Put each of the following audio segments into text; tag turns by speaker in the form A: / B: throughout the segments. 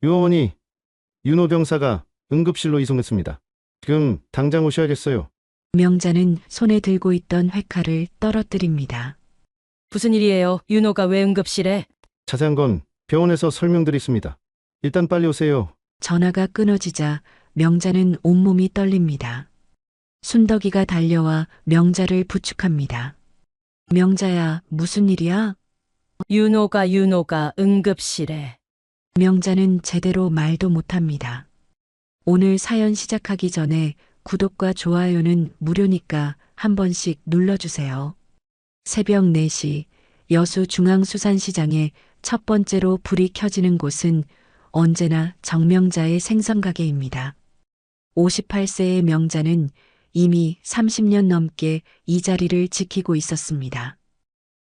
A: 요원이 윤호 병사가 응급실로 이송했습니다. 지금 당장 오셔야겠어요.
B: 명자는 손에 들고 있던 회칼을 떨어뜨립니다.
C: 무슨 일이에요? 윤호가 왜 응급실에?
A: 자세한 건 병원에서 설명드리겠습니다. 일단 빨리 오세요.
B: 전화가 끊어지자 명자는 온몸이 떨립니다. 순덕이가 달려와 명자를 부축합니다. 명자야, 무슨 일이야?
C: 윤호가 응급실에.
B: 명자는 제대로 말도 못합니다. 오늘 사연 시작하기 전에 구독과 좋아요는 무료니까 한 번씩 눌러주세요. 새벽 4시 여수중앙수산시장에 첫 번째로 불이 켜지는 곳은 언제나 정명자의 생선가게입니다. 58세의 명자는 이미 30년 넘게 이 자리를 지키고 있었습니다.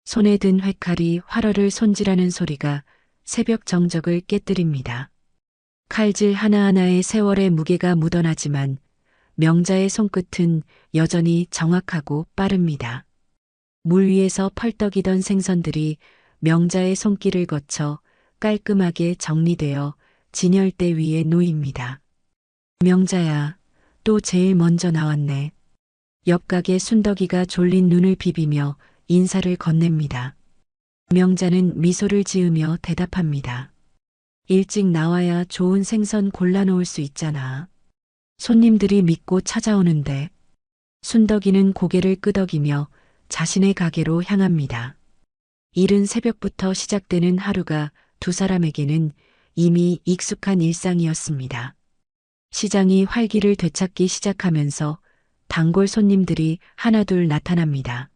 B: 손에 든 회칼이 활어를 손질하는 소리가 새벽 정적을 깨뜨립니다. 칼질 하나하나에 세월의 무게가 묻어나지만 명자의 손끝은 여전히 정확하고 빠릅니다. 물 위에서 펄떡이던 생선들이 명자의 손길을 거쳐 깔끔하게 정리되어 진열대 위에 놓입니다. 명자야, 또 제일 먼저 나왔네. 옆가게 순덕이가 졸린 눈을 비비며 인사를 건넵니다. 명자는 미소를 지으며 대답합니다. 일찍 나와야 좋은 생선 골라놓을 수 있잖아. 손님들이 믿고 찾아오는데. 순덕이는 고개를 끄덕이며 자신의 가게로 향합니다. 이른 새벽부터 시작되는 하루가 두 사람에게는 이미 익숙한 일상이었습니다. 시장이 활기를 되찾기 시작하면서 단골 손님들이 하나둘 나타납니다.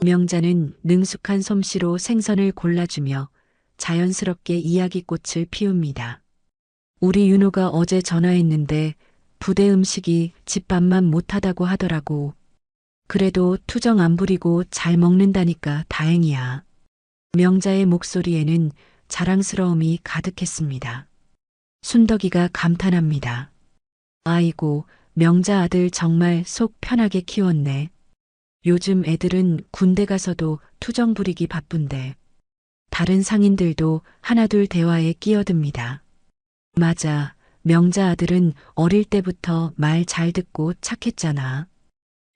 B: 명자는 능숙한 솜씨로 생선을 골라주며 자연스럽게 이야기꽃을 피웁니다. 우리 윤호가 어제 전화했는데 부대 음식이 집밥만 못하다고 하더라고. 그래도 투정 안 부리고 잘 먹는다니까 다행이야. 명자의 목소리에는 자랑스러움이 가득했습니다. 순덕이가 감탄합니다. 아이고, 명자 아들 정말 속 편하게 키웠네. 요즘 애들은 군대 가서도 투정 부리기 바쁜데. 다른 상인들도 하나둘 대화에 끼어듭니다. 맞아, 명자 아들은 어릴 때부터 말 잘 듣고 착했잖아.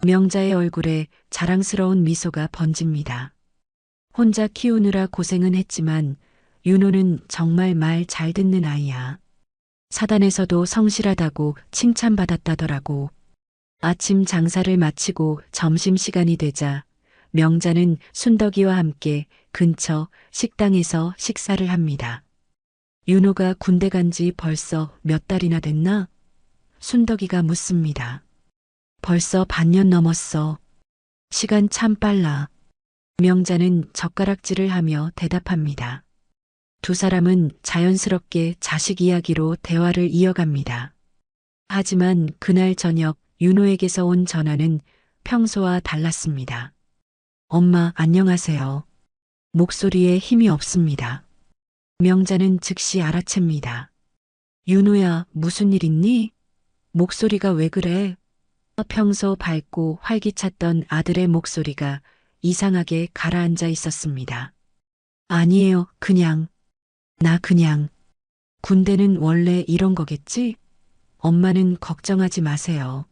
B: 명자의 얼굴에 자랑스러운 미소가 번집니다. 혼자 키우느라 고생은 했지만 윤호는 정말 말 잘 듣는 아이야. 사단에서도 성실하다고 칭찬받았다더라고. 아침 장사를 마치고 점심시간이 되자 명자는 순덕이와 함께 근처 식당에서 식사를 합니다. 윤호가 군대 간 지 벌써 몇 달이나 됐나? 순덕이가 묻습니다. 벌써 반년 넘었어. 시간 참 빨라. 명자는 젓가락질을 하며 대답합니다. 두 사람은 자연스럽게 자식 이야기로 대화를 이어갑니다. 하지만 그날 저녁 윤호에게서 온 전화는 평소와 달랐습니다. 엄마, 안녕하세요. 목소리에 힘이 없습니다. 명자는 즉시 알아챕니다. 윤호야, 무슨 일 있니? 목소리가 왜 그래? 평소 밝고 활기찼던 아들의 목소리가 이상하게 가라앉아 있었습니다. 아니에요, 나 그냥. 군대는 원래 이런 거겠지? 엄마는 걱정하지 마세요.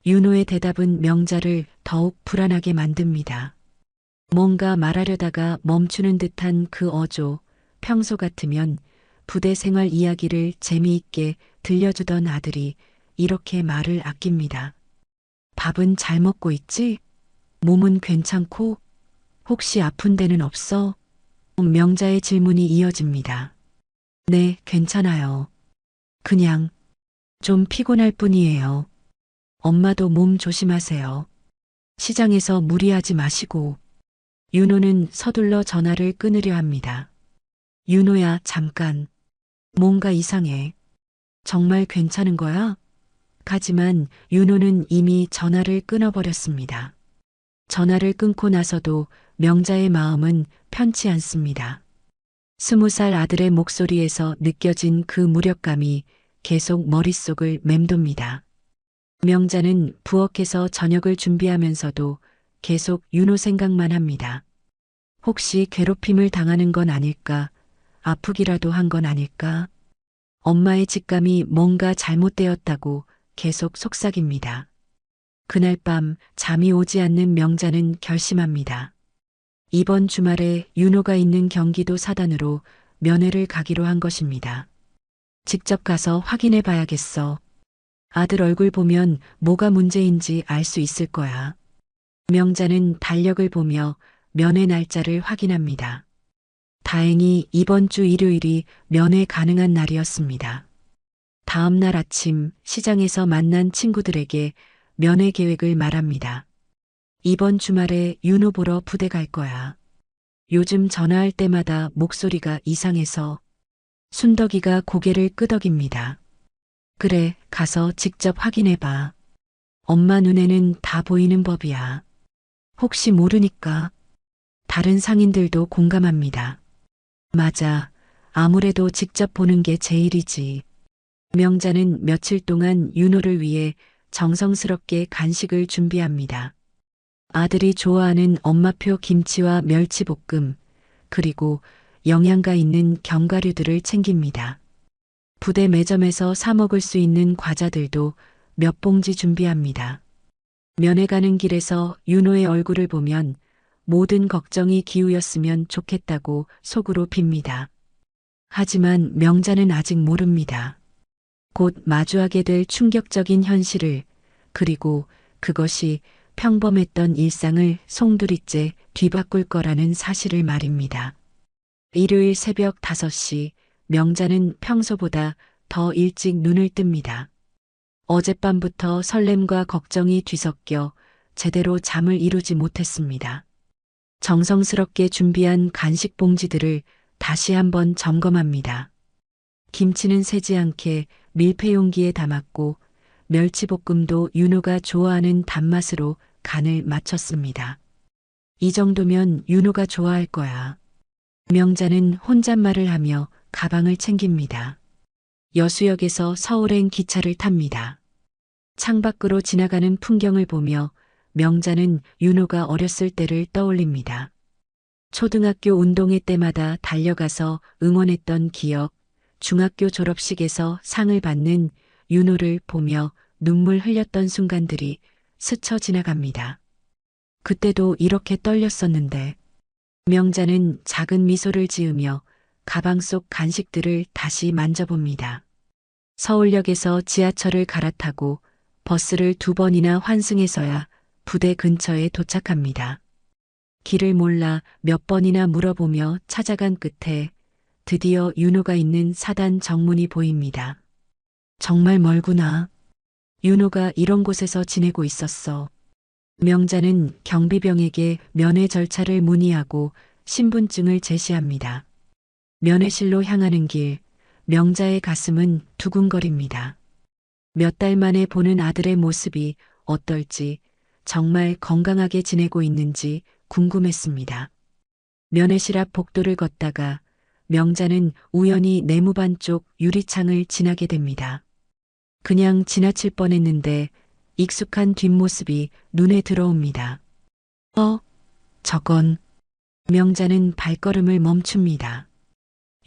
B: 윤호의 대답은 명자를 더욱 불안하게 만듭니다. 뭔가 말하려다가 멈추는 듯한 그 어조, 평소 같으면 부대 생활 이야기를 재미있게 들려주던 아들이 이렇게 말을 아낍니다. 밥은 잘 먹고 있지? 몸은 괜찮고? 혹시 아픈 데는 없어? 명자의 질문이 이어집니다. 네, 괜찮아요. 그냥 좀 피곤할 뿐이에요. 엄마도 몸 조심하세요. 시장에서 무리하지 마시고. 윤호는 서둘러 전화를 끊으려 합니다. 윤호야, 잠깐. 뭔가 이상해. 정말 괜찮은 거야? 하지만 윤호는 이미 전화를 끊어버렸습니다. 전화를 끊고 나서도 명자의 마음은 편치 않습니다. 20살 아들의 목소리에서 느껴진 그 무력감이 계속 머릿속을 맴돕니다. 명자는 부엌에서 저녁을 준비하면서도 계속 윤호 생각만 합니다. 혹시 괴롭힘을 당하는 건 아닐까? 아프기라도 한 건 아닐까? 엄마의 직감이 뭔가 잘못되었다고 계속 속삭입니다. 그날 밤 잠이 오지 않는 명자는 결심합니다. 이번 주말에 윤호가 있는 경기도 사단으로 면회를 가기로 한 것입니다. 직접 가서 확인해 봐야겠어. 아들 얼굴 보면 뭐가 문제인지 알 수 있을 거야. 명자는 달력을 보며 면회 날짜를 확인합니다. 다행히 이번 주 일요일이 면회 가능한 날이었습니다. 다음 날 아침 시장에서 만난 친구들에게 면회 계획을 말합니다. 이번 주말에 윤호 보러 부대 갈 거야. 요즘 전화할 때마다 목소리가 이상해서. 순덕이가 고개를 끄덕입니다. 그래, 가서 직접 확인해봐. 엄마 눈에는 다 보이는 법이야. 혹시 모르니까. 다른 상인들도 공감합니다. 맞아. 아무래도 직접 보는 게 제일이지. 명자는 며칠 동안 윤호를 위해 정성스럽게 간식을 준비합니다. 아들이 좋아하는 엄마표 김치와 멸치볶음, 그리고 영양가 있는 견과류들을 챙깁니다. 부대 매점에서 사 먹을 수 있는 과자들도 몇 봉지 준비합니다. 면회 가는 길에서 윤호의 얼굴을 보면 모든 걱정이 기우였으면 좋겠다고 속으로 빕니다. 하지만 명자는 아직 모릅니다. 곧 마주하게 될 충격적인 현실을, 그리고 그것이 평범했던 일상을 송두리째 뒤바꿀 거라는 사실을 말입니다. 일요일 새벽 5시, 명자는 평소보다 더 일찍 눈을 뜹니다. 어젯밤부터 설렘과 걱정이 뒤섞여 제대로 잠을 이루지 못했습니다. 정성스럽게 준비한 간식 봉지들을 다시 한번 점검합니다. 김치는 새지 않게 밀폐 용기에 담았고 멸치볶음도 윤호가 좋아하는 단맛으로 간을 맞췄습니다. 이 정도면 윤호가 좋아할 거야. 명자는 혼잣말을 하며 가방을 챙깁니다. 여수역에서 서울행 기차를 탑니다. 창밖으로 지나가는 풍경을 보며 명자는 윤호가 어렸을 때를 떠올립니다. 초등학교 운동회 때마다 달려가서 응원했던 기억, 중학교 졸업식에서 상을 받는 윤호를 보며 눈물 흘렸던 순간들이 스쳐 지나갑니다. 그때도 이렇게 떨렸었는데. 명자는 작은 미소를 지으며 가방 속 간식들을 다시 만져봅니다. 서울역에서 지하철을 갈아타고 버스를 2번이나 환승해서야 부대 근처에 도착합니다. 길을 몰라 몇 번이나 물어보며 찾아간 끝에 드디어 윤호가 있는 사단 정문이 보입니다. 정말 멀구나. 윤호가 이런 곳에서 지내고 있었어. 명자는 경비병에게 면회 절차를 문의하고 신분증을 제시합니다. 면회실로 향하는 길, 명자의 가슴은 두근거립니다. 몇 달 만에 보는 아들의 모습이 어떨지, 정말 건강하게 지내고 있는지 궁금했습니다. 면회실 앞 복도를 걷다가 명자는 우연히 내무반 쪽 유리창을 지나게 됩니다. 그냥 지나칠 뻔했는데 익숙한 뒷모습이 눈에 들어옵니다. 저건. 명자는 발걸음을 멈춥니다.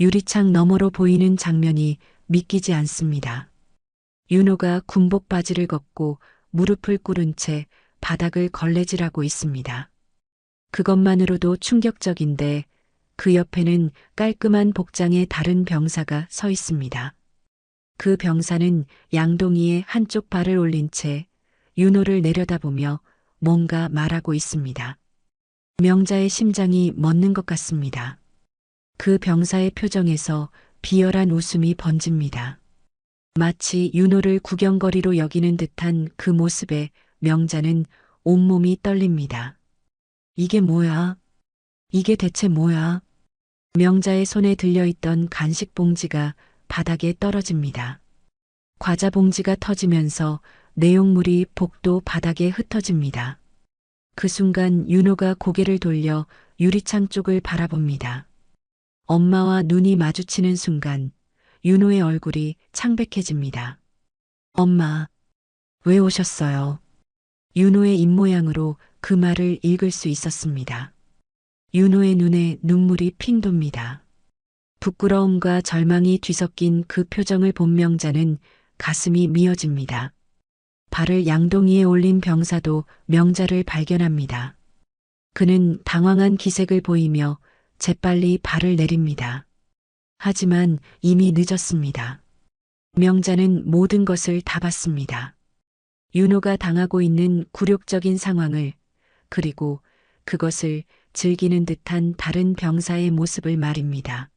B: 유리창 너머로 보이는 장면이 믿기지 않습니다. 윤호가 군복 바지를 걷고 무릎을 꿇은 채 바닥을 걸레질하고 있습니다. 그것만으로도 충격적인데 그 옆에는 깔끔한 복장의 다른 병사가 서 있습니다. 그 병사는 양동이에 한쪽 발을 올린 채 윤호를 내려다보며 뭔가 말하고 있습니다. 명자의 심장이 멎는 것 같습니다. 그 병사의 표정에서 비열한 웃음이 번집니다. 마치 윤호를 구경거리로 여기는 듯한 그 모습에 명자는 온몸이 떨립니다. 이게 뭐야? 이게 대체 뭐야? 명자의 손에 들려있던 간식 봉지가 바닥에 떨어집니다. 과자 봉지가 터지면서 내용물이 복도 바닥에 흩어집니다. 그 순간 윤호가 고개를 돌려 유리창 쪽을 바라봅니다. 엄마와 눈이 마주치는 순간 윤호의 얼굴이 창백해집니다. 엄마, 왜 오셨어요? 윤호의 입모양으로 그 말을 읽을 수 있었습니다. 윤호의 눈에 눈물이 핑 돕니다. 부끄러움과 절망이 뒤섞인 그 표정을 본 명자는 가슴이 미어집니다. 발을 양동이에 올린 병사도 명자를 발견합니다. 그는 당황한 기색을 보이며 재빨리 발을 내립니다. 하지만 이미 늦었습니다. 명자는 모든 것을 다 봤습니다. 윤호가 당하고 있는 굴욕적인 상황을, 그리고 그것을 즐기는 듯한 다른 병사의 모습을 말입니다.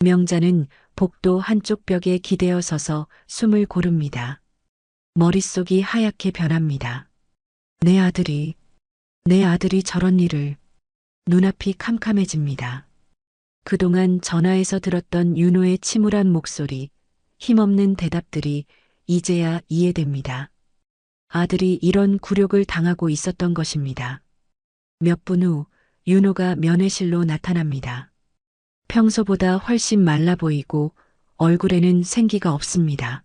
B: 명자는 복도 한쪽 벽에 기대어 서서 숨을 고릅니다. 머릿속이 하얗게 변합니다. 내 아들이 저런 일을. 눈앞이 캄캄해집니다. 그동안 전화에서 들었던 윤호의 침울한 목소리, 힘없는 대답들이 이제야 이해됩니다. 아들이 이런 굴욕을 당하고 있었던 것입니다. 몇 분 후 윤호가 면회실로 나타납니다. 평소보다 훨씬 말라 보이고 얼굴에는 생기가 없습니다.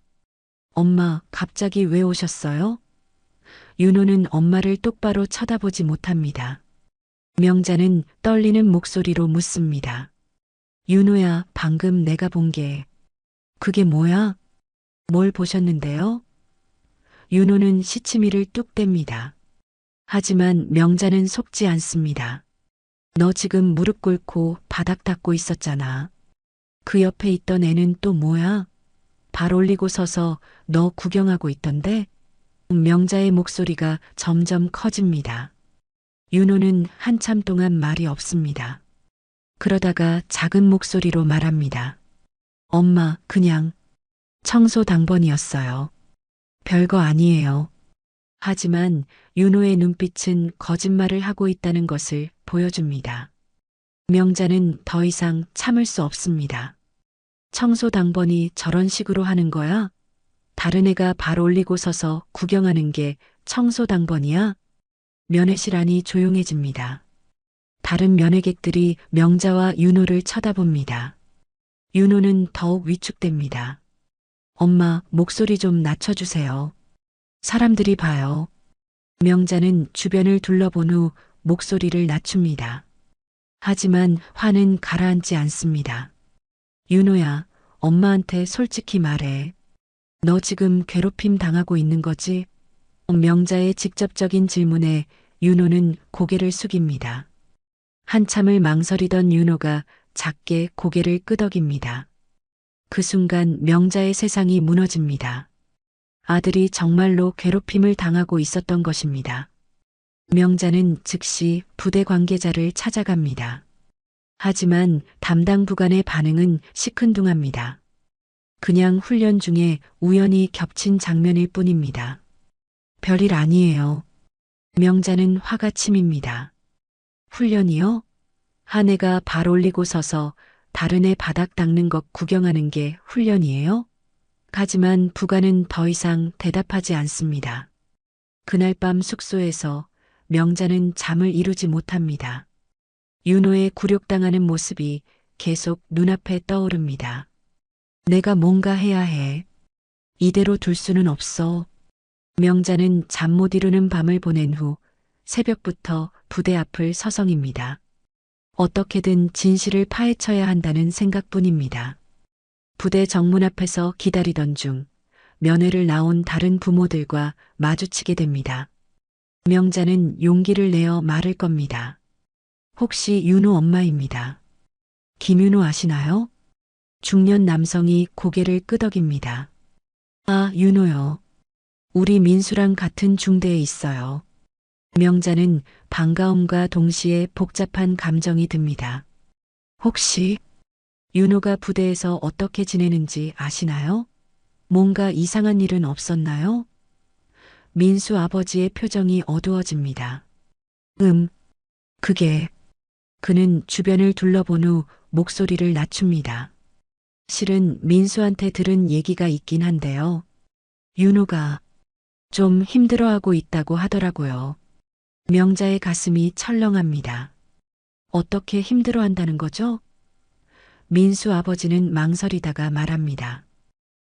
B: 엄마, 갑자기 왜 오셨어요? 윤호는 엄마를 똑바로 쳐다보지 못합니다. 명자는 떨리는 목소리로 묻습니다. 윤호야, 방금 내가 본 게, 그게 뭐야? 뭘 보셨는데요? 윤호는 시치미를 뚝 뗍니다. 하지만 명자는 속지 않습니다. 너 지금 무릎 꿇고 바닥 닦고 있었잖아. 그 옆에 있던 애는 또 뭐야? 발 올리고 서서 너 구경하고 있던데? 명자의 목소리가 점점 커집니다. 윤호는 한참 동안 말이 없습니다. 그러다가 작은 목소리로 말합니다. 엄마, 그냥 청소 당번이었어요. 별거 아니에요. 하지만 윤호의 눈빛은 거짓말을 하고 있다는 것을 보여줍니다. 명자는 더 이상 참을 수 없습니다. 청소 당번이 저런 식으로 하는 거야? 다른 애가 발 올리고 서서 구경하는 게 청소 당번이야? 면회실 안이 조용해집니다. 다른 면회객들이 명자와 윤호를 쳐다봅니다. 윤호는 더욱 위축됩니다. 엄마, 목소리 좀 낮춰주세요. 사람들이 봐요. 명자는 주변을 둘러본 후 목소리를 낮춥니다. 하지만 화는 가라앉지 않습니다. 윤호야, 엄마한테 솔직히 말해. 너 지금 괴롭힘 당하고 있는 거지? 명자의 직접적인 질문에 윤호는 고개를 숙입니다. 한참을 망설이던 윤호가 작게 고개를 끄덕입니다. 그 순간 명자의 세상이 무너집니다. 아들이 정말로 괴롭힘을 당하고 있었던 것입니다. 명자는 즉시 부대 관계자를 찾아갑니다. 하지만 담당 부관의 반응은 시큰둥합니다. 그냥 훈련 중에 우연히 겹친 장면일 뿐입니다. 별일 아니에요. 명자는 화가 치밉니다. 훈련이요? 한 애가 발 올리고 서서 다른 애 바닥 닦는 것 구경하는 게 훈련이에요? 하지만 부관은 더 이상 대답하지 않습니다. 그날 밤 숙소에서 명자는 잠을 이루지 못합니다. 윤호의 굴욕당하는 모습이 계속 눈앞에 떠오릅니다. 내가 뭔가 해야 해. 이대로 둘 수는 없어. 명자는 잠 못 이루는 밤을 보낸 후 새벽부터 부대 앞을 서성입니다. 어떻게든 진실을 파헤쳐야 한다는 생각뿐입니다. 부대 정문 앞에서 기다리던 중 면회를 나온 다른 부모들과 마주치게 됩니다. 명자는 용기를 내어 말을 겁니다. 혹시 윤호 엄마입니다. 김윤호 아시나요? 중년 남성이 고개를 끄덕입니다. 아, 윤호요. 우리 민수랑 같은 중대에 있어요. 명자는 반가움과 동시에 복잡한 감정이 듭니다. 혹시 윤호가 부대에서 어떻게 지내는지 아시나요? 뭔가 이상한 일은 없었나요? 민수 아버지의 표정이 어두워집니다. 그는 주변을 둘러본 후 목소리를 낮춥니다. 실은 민수한테 들은 얘기가 있긴 한데요. 윤호가 좀 힘들어하고 있다고 하더라고요. 명자의 가슴이 철렁합니다. 어떻게 힘들어한다는 거죠? 민수 아버지는 망설이다가 말합니다.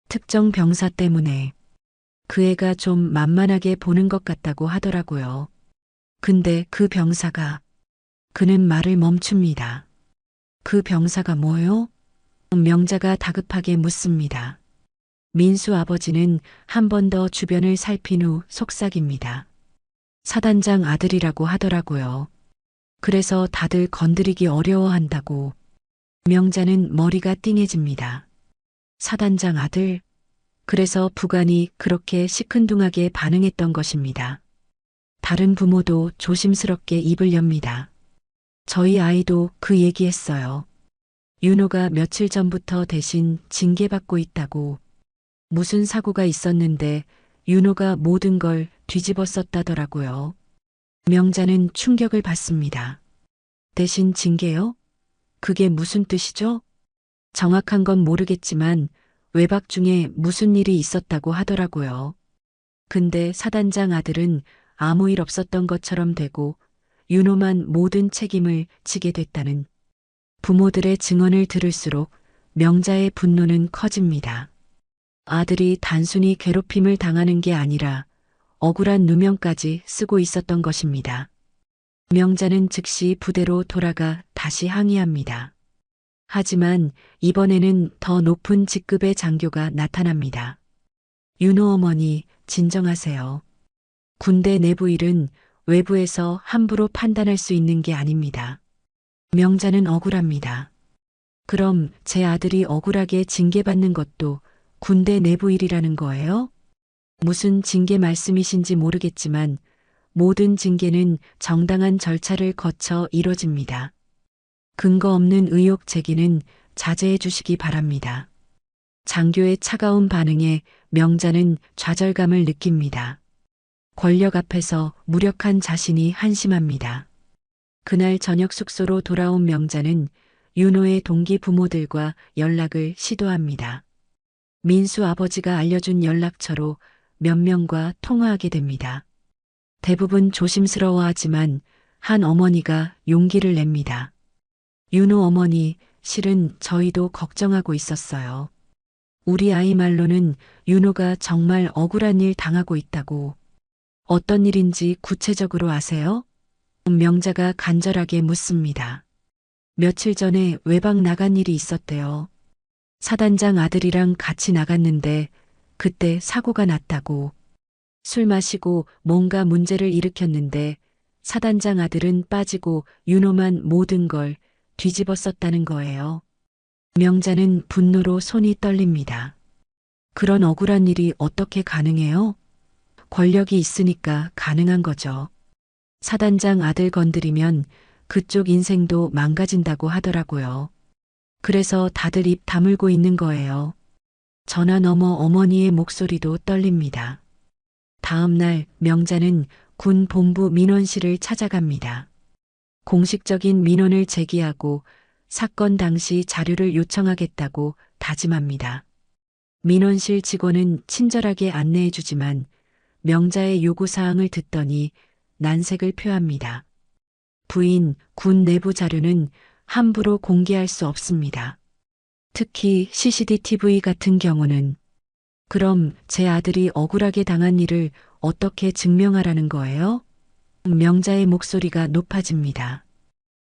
B: 특정 병사 때문에 그 애가 좀 만만하게 보는 것 같다고 하더라고요. 근데 그 병사가, 그는 말을 멈춥니다. 그 병사가 뭐요? 명자가 다급하게 묻습니다. 민수 아버지는 한 번 더 주변을 살핀 후 속삭입니다. 사단장 아들이라고 하더라고요. 그래서 다들 건드리기 어려워한다고. 명자는 머리가 띵해집니다. 사단장 아들? 그래서 부관이 그렇게 시큰둥하게 반응했던 것입니다. 다른 부모도 조심스럽게 입을 엽니다. 저희 아이도 그 얘기했어요. 윤호가 며칠 전부터 대신 징계받고 있다고. 무슨 사고가 있었는데 윤호가 모든 걸 뒤집어 썼다더라고요. 명자는 충격을 받습니다. 대신 징계요? 그게 무슨 뜻이죠? 정확한 건 모르겠지만 외박 중에 무슨 일이 있었다고 하더라고요. 근데 사단장 아들은 아무 일 없었던 것처럼 되고 윤호만 모든 책임을 지게 됐다는 부모들의 증언을 들을수록 명자의 분노는 커집니다. 아들이 단순히 괴롭힘을 당하는 게 아니라 억울한 누명까지 쓰고 있었던 것입니다. 명자는 즉시 부대로 돌아가 다시 항의합니다. 하지만 이번에는 더 높은 직급의 장교가 나타납니다. 윤호 어머니, 진정하세요. 군대 내부 일은 외부에서 함부로 판단할 수 있는 게 아닙니다. 명자는 억울합니다. 그럼 제 아들이 억울하게 징계받는 것도 군대 내부 일이라는 거예요? 무슨 징계 말씀이신지 모르겠지만 모든 징계는 정당한 절차를 거쳐 이뤄집니다. 근거 없는 의혹 제기는 자제해 주시기 바랍니다. 장교의 차가운 반응에 명자는 좌절감을 느낍니다. 권력 앞에서 무력한 자신이 한심합니다. 그날 저녁 숙소로 돌아온 명자는 윤호의 동기 부모들과 연락을 시도합니다. 민수 아버지가 알려준 연락처로 몇 명과 통화하게 됩니다. 대부분 조심스러워하지만 한 어머니가 용기를 냅니다. 윤호 어머니, 실은 저희도 걱정하고 있었어요. 우리 아이 말로는 윤호가 정말 억울한 일 당하고 있다고. 어떤 일인지 구체적으로 아세요? 명자가 간절하게 묻습니다. 며칠 전에 외박 나간 일이 있었대요. 사단장 아들이랑 같이 나갔는데 그때 사고가 났다고. 술 마시고 뭔가 문제를 일으켰는데 사단장 아들은 빠지고 윤호만 모든 걸 뒤집어 썼다는 거예요. 명자는 분노로 손이 떨립니다. 그런 억울한 일이 어떻게 가능해요? 권력이 있으니까 가능한 거죠. 사단장 아들 건드리면 그쪽 인생도 망가진다고 하더라고요. 그래서 다들 입 다물고 있는 거예요. 전화 너머 어머니의 목소리도 떨립니다. 다음 날 명자는 군 본부 민원실을 찾아갑니다. 공식적인 민원을 제기하고 사건 당시 자료를 요청하겠다고 다짐합니다. 민원실 직원은 친절하게 안내해 주지만 명자의 요구사항을 듣더니 난색을 표합니다. 부인, 군 내부 자료는 함부로 공개할 수 없습니다. 특히 CCTV 같은 경우는. 그럼 제 아들이 억울하게 당한 일을 어떻게 증명하라는 거예요? 명자의 목소리가 높아집니다.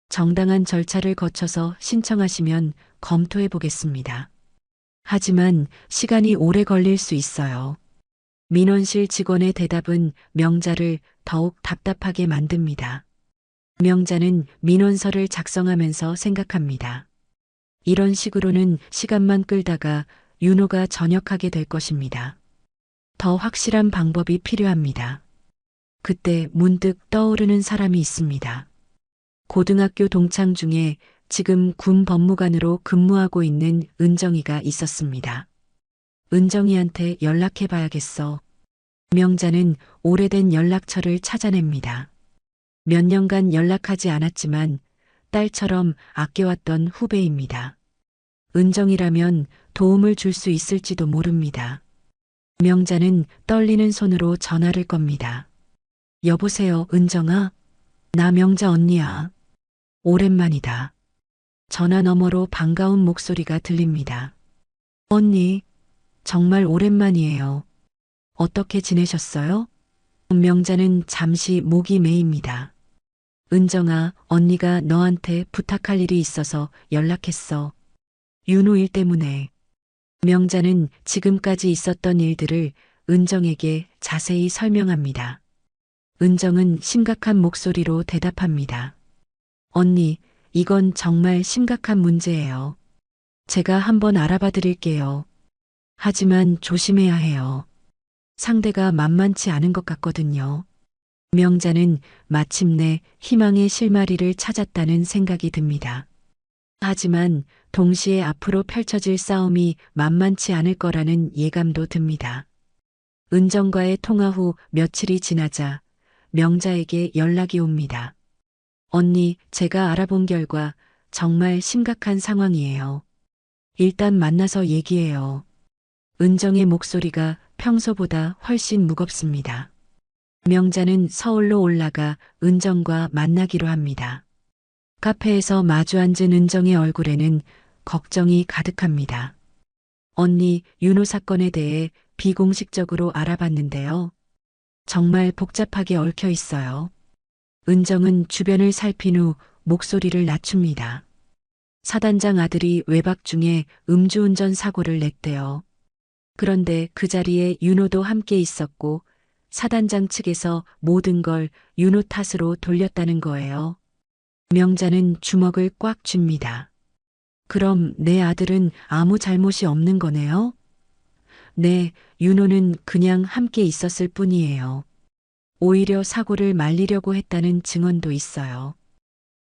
B: 정당한 절차를 거쳐서 신청하시면 검토해 보겠습니다. 하지만 시간이 오래 걸릴 수 있어요. 민원실 직원의 대답은 명자를 더욱 답답하게 만듭니다. 명자는 민원서를 작성하면서 생각합니다. 이런 식으로는 시간만 끌다가 윤호가 전역하게 될 것입니다. 더 확실한 방법이 필요합니다. 그때 문득 떠오르는 사람이 있습니다. 고등학교 동창 중에 지금 군 법무관으로 근무하고 있는 은정이가 있었습니다. 은정이한테 연락해 봐야겠어. 명자는 오래된 연락처를 찾아냅니다. 몇 년간 연락하지 않았지만 딸처럼 아껴왔던 후배입니다. 은정이라면 도움을 줄 수 있을지도 모릅니다. 명자는 떨리는 손으로 전화를 겁니다. 여보세요, 은정아? 나 명자 언니야. 오랜만이다. 전화 너머로 반가운 목소리가 들립니다. 언니, 정말 오랜만이에요. 어떻게 지내셨어요? 명자는 잠시 목이 메입니다. 은정아, 언니가 너한테 부탁할 일이 있어서 연락했어. 윤호 일 때문에. 명자는 지금까지 있었던 일들을 은정에게 자세히 설명합니다. 은정은 심각한 목소리로 대답합니다. 언니, 이건 정말 심각한 문제예요. 제가 한번 알아봐 드릴게요. 하지만 조심해야 해요. 상대가 만만치 않은 것 같거든요. 명자는 마침내 희망의 실마리를 찾았다는 생각이 듭니다. 하지만 동시에 앞으로 펼쳐질 싸움이 만만치 않을 거라는 예감도 듭니다. 은정과의 통화 후 며칠이 지나자 명자에게 연락이 옵니다. 언니, 제가 알아본 결과 정말 심각한 상황이에요. 일단 만나서 얘기해요. 은정의 목소리가 평소보다 훨씬 무겁습니다. 명자는 서울로 올라가 은정과 만나기로 합니다. 카페에서 마주 앉은 은정의 얼굴에는 걱정이 가득합니다. 언니, 윤호 사건에 대해 비공식적으로 알아봤는데요. 정말 복잡하게 얽혀 있어요. 은정은 주변을 살핀 후 목소리를 낮춥니다. 사단장 아들이 외박 중에 음주운전 사고를 냈대요. 그런데 그 자리에 윤호도 함께 있었고 사단장 측에서 모든 걸 윤호 탓으로 돌렸다는 거예요. 명자는 주먹을 꽉 쥡니다. 그럼 내 아들은 아무 잘못이 없는 거네요? 네, 윤호는 그냥 함께 있었을 뿐이에요. 오히려 사고를 말리려고 했다는 증언도 있어요.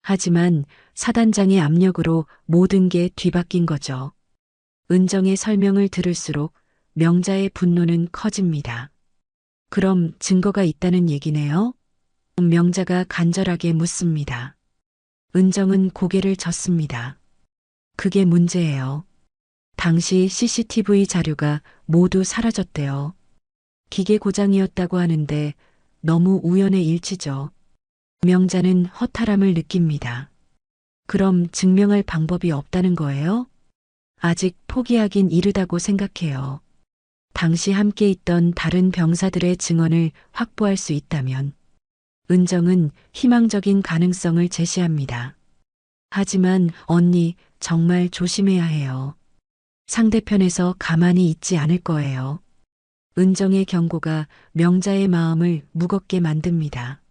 B: 하지만 사단장의 압력으로 모든 게 뒤바뀐 거죠. 은정의 설명을 들을수록 명자의 분노는 커집니다. 그럼 증거가 있다는 얘기네요? 명자가 간절하게 묻습니다. 은정은 고개를 젓습니다. 그게 문제예요. 당시 CCTV 자료가 모두 사라졌대요. 기계 고장이었다고 하는데 너무 우연의 일치죠. 명자는 허탈함을 느낍니다. 그럼 증명할 방법이 없다는 거예요? 아직 포기하긴 이르다고 생각해요. 당시 함께 있던 다른 병사들의 증언을 확보할 수 있다면 은정은 희망적인 가능성을 제시합니다. 하지만 언니, 정말 조심해야 해요. 상대편에서 가만히 있지 않을 거예요. 은정의 경고가 명자의 마음을 무겁게 만듭니다.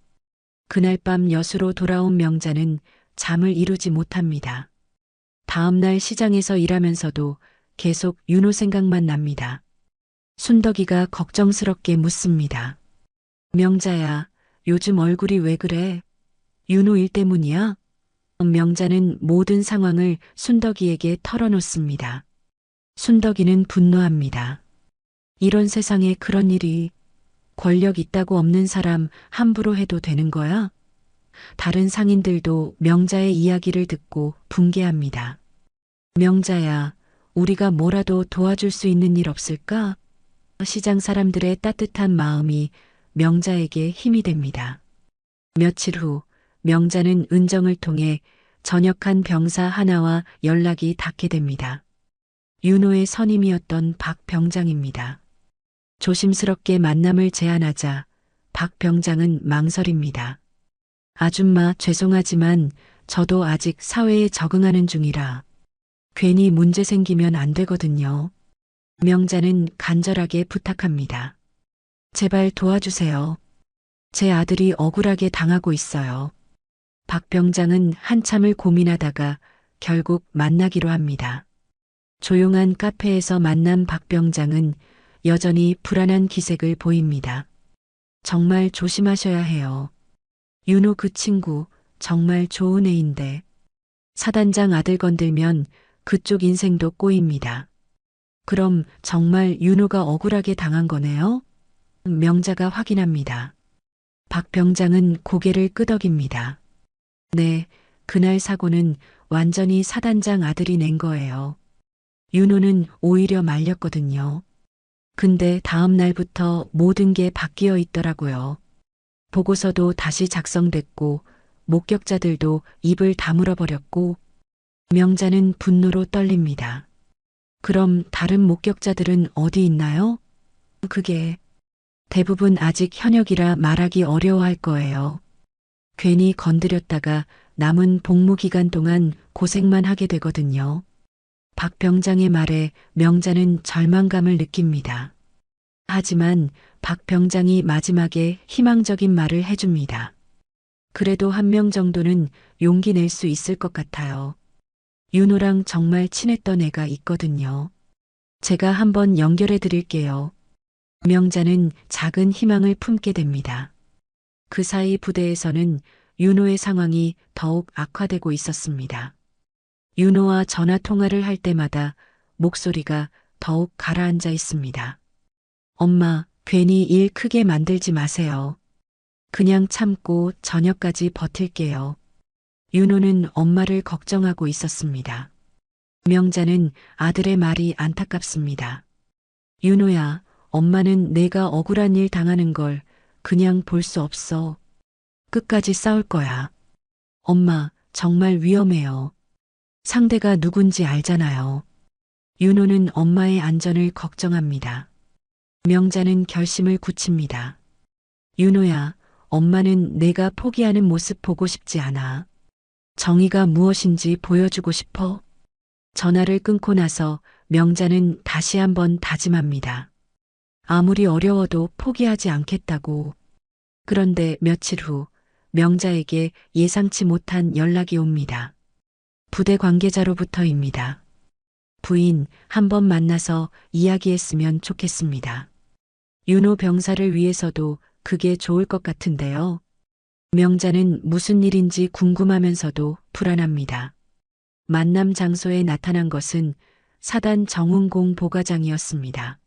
B: 그날 밤 여수로 돌아온 명자는 잠을 이루지 못합니다. 다음 날 시장에서 일하면서도 계속 윤호 생각만 납니다. 순덕이가 걱정스럽게 묻습니다. 명자야, 요즘 얼굴이 왜 그래? 윤호 일 때문이야? 명자는 모든 상황을 순덕이에게 털어놓습니다. 순덕이는 분노합니다. 이런 세상에 그런 일이, 권력 있다고 없는 사람 함부로 해도 되는 거야? 다른 상인들도 명자의 이야기를 듣고 붕괴합니다. 명자야, 우리가 뭐라도 도와줄 수 있는 일 없을까? 시장 사람들의 따뜻한 마음이 명자에게 힘이 됩니다. 며칠 후 명자는 은정을 통해 전역한 병사 하나와 연락이 닿게 됩니다. 윤호의 선임이었던 박 병장입니다. 조심스럽게 만남을 제안하자 박 병장은 망설입니다. 아줌마, 죄송하지만 저도 아직 사회에 적응하는 중이라 괜히 문제 생기면 안 되거든요. 명자는 간절하게 부탁합니다. 제발 도와주세요. 제 아들이 억울하게 당하고 있어요. 박 병장은 한참을 고민하다가 결국 만나기로 합니다. 조용한 카페에서 만난 박 병장은 여전히 불안한 기색을 보입니다. 정말 조심하셔야 해요. 윤호 그 친구 정말 좋은 애인데 사단장 아들 건들면 그쪽 인생도 꼬입니다. 그럼 정말 윤호가 억울하게 당한 거네요? 명자가 확인합니다. 박 병장은 고개를 끄덕입니다. 네, 그날 사고는 완전히 사단장 아들이 낸 거예요. 윤호는 오히려 말렸거든요. 근데 다음 날부터 모든 게 바뀌어 있더라고요. 보고서도 다시 작성됐고 목격자들도 입을 다물어 버렸고 명자는 분노로 떨립니다. 그럼 다른 목격자들은 어디 있나요? 그게 대부분 아직 현역이라 말하기 어려워할 거예요. 괜히 건드렸다가 남은 복무 기간 동안 고생만 하게 되거든요. 박 병장의 말에 명자는 절망감을 느낍니다. 하지만 박 병장이 마지막에 희망적인 말을 해줍니다. 그래도 한 명 정도는 용기 낼 수 있을 것 같아요. 윤호랑 정말 친했던 애가 있거든요. 제가 한번 연결해 드릴게요. 명자는 작은 희망을 품게 됩니다. 그 사이 부대에서는 윤호의 상황이 더욱 악화되고 있었습니다. 윤호와 전화 통화를 할 때마다 목소리가 더욱 가라앉아 있습니다. 엄마, 괜히 일 크게 만들지 마세요. 그냥 참고 저녁까지 버틸게요. 윤호는 엄마를 걱정하고 있었습니다. 명자는 아들의 말이 안타깝습니다. 윤호야, 엄마는 내가 억울한 일 당하는 걸 그냥 볼 수 없어. 끝까지 싸울 거야. 엄마, 정말 위험해요. 상대가 누군지 알잖아요. 윤호는 엄마의 안전을 걱정합니다. 명자는 결심을 굳힙니다. 윤호야, 엄마는 내가 포기하는 모습 보고 싶지 않아. 정의가 무엇인지 보여주고 싶어. 전화를 끊고 나서 명자는 다시 한번 다짐합니다. 아무리 어려워도 포기하지 않겠다고. 그런데 며칠 후 명자에게 예상치 못한 연락이 옵니다. 부대 관계자로부터입니다. 부인, 한번 만나서 이야기했으면 좋겠습니다. 윤호 병사를 위해서도 그게 좋을 것 같은데요. 명자는 무슨 일인지 궁금하면서도 불안합니다. 만남 장소에 나타난 것은 사단 정훈공 보과장이었습니다.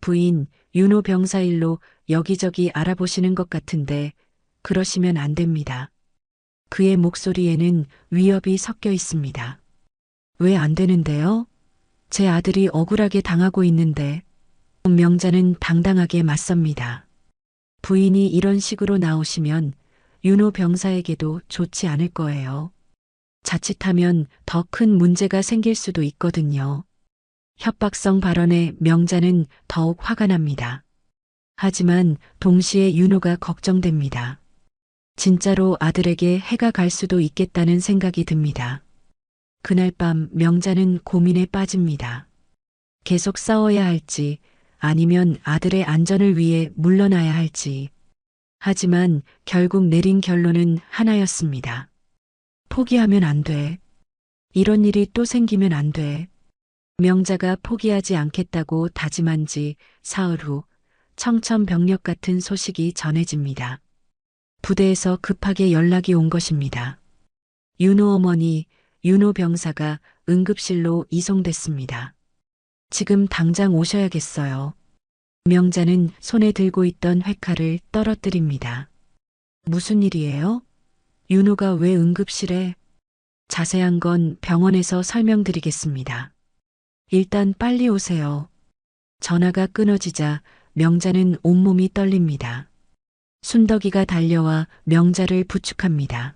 B: 부인, 윤호 병사 일로 여기저기 알아보시는 것 같은데 그러시면 안 됩니다. 그의 목소리에는 위협이 섞여 있습니다. 왜 안 되는데요? 제 아들이 억울하게 당하고 있는데. 명자는 당당하게 맞섭니다. 부인이 이런 식으로 나오시면 윤호 병사에게도 좋지 않을 거예요. 자칫하면 더 큰 문제가 생길 수도 있거든요. 협박성 발언에 명자는 더욱 화가 납니다. 하지만 동시에 윤호가 걱정됩니다. 진짜로 아들에게 해가 갈 수도 있겠다는 생각이 듭니다. 그날 밤 명자는 고민에 빠집니다. 계속 싸워야 할지 아니면 아들의 안전을 위해 물러나야 할지. 하지만 결국 내린 결론은 하나였습니다. 포기하면 안 돼. 이런 일이 또 생기면 안 돼. 명자가 포기하지 않겠다고 다짐한 지 사흘 후 청천벽력 같은 소식이 전해집니다. 부대에서 급하게 연락이 온 것입니다. 윤호 어머니, 윤호 병사가 응급실로 이송됐습니다. 지금 당장 오셔야겠어요. 명자는 손에 들고 있던 회칼을 떨어뜨립니다. 무슨 일이에요? 윤호가 왜 응급실에? 자세한 건 병원에서 설명드리겠습니다. 일단 빨리 오세요. 전화가 끊어지자 명자는 온몸이 떨립니다. 순덕이가 달려와 명자를 부축합니다.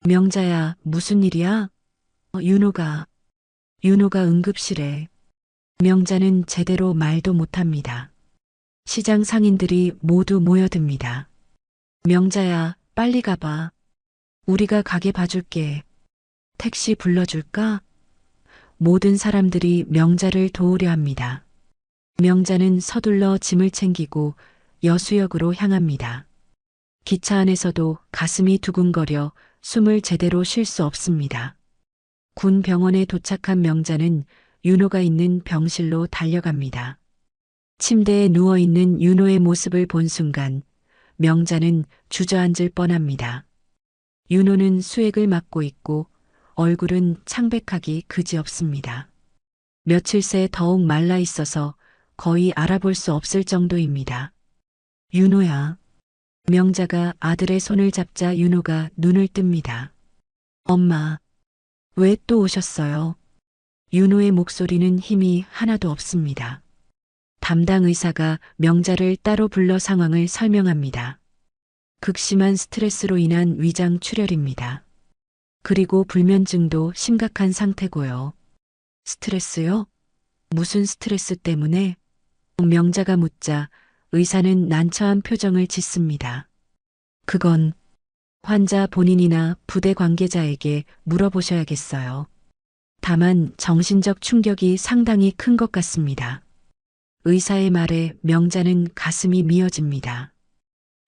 B: 명자야, 무슨 일이야? 윤호가 응급실에. 명자는 제대로 말도 못합니다. 시장 상인들이 모두 모여듭니다. 명자야, 빨리 가봐. 우리가 가게 봐줄게. 택시 불러줄까? 모든 사람들이 명자를 도우려 합니다. 명자는 서둘러 짐을 챙기고 여수역으로 향합니다. 기차 안에서도 가슴이 두근거려 숨을 제대로 쉴 수 없습니다. 군 병원에 도착한 명자는 윤호가 있는 병실로 달려갑니다. 침대에 누워있는 윤호의 모습을 본 순간 명자는 주저앉을 뻔합니다. 윤호는 수액을 맞고 있고 얼굴은 창백하기 그지없습니다. 며칠 새 더욱 말라 있어서 거의 알아볼 수 없을 정도입니다. 윤호야. 명자가 아들의 손을 잡자 윤호가 눈을 뜹니다. 엄마, 왜 또 오셨어요? 윤호의 목소리는 힘이 하나도 없습니다. 담당 의사가 명자를 따로 불러 상황을 설명합니다. 극심한 스트레스로 인한 위장 출혈입니다. 그리고 불면증도 심각한 상태고요. 스트레스요? 무슨 스트레스 때문에? 명자가 묻자 의사는 난처한 표정을 짓습니다. 그건 환자 본인이나 부대 관계자에게 물어보셔야겠어요. 다만 정신적 충격이 상당히 큰 것 같습니다. 의사의 말에 명자는 가슴이 미어집니다.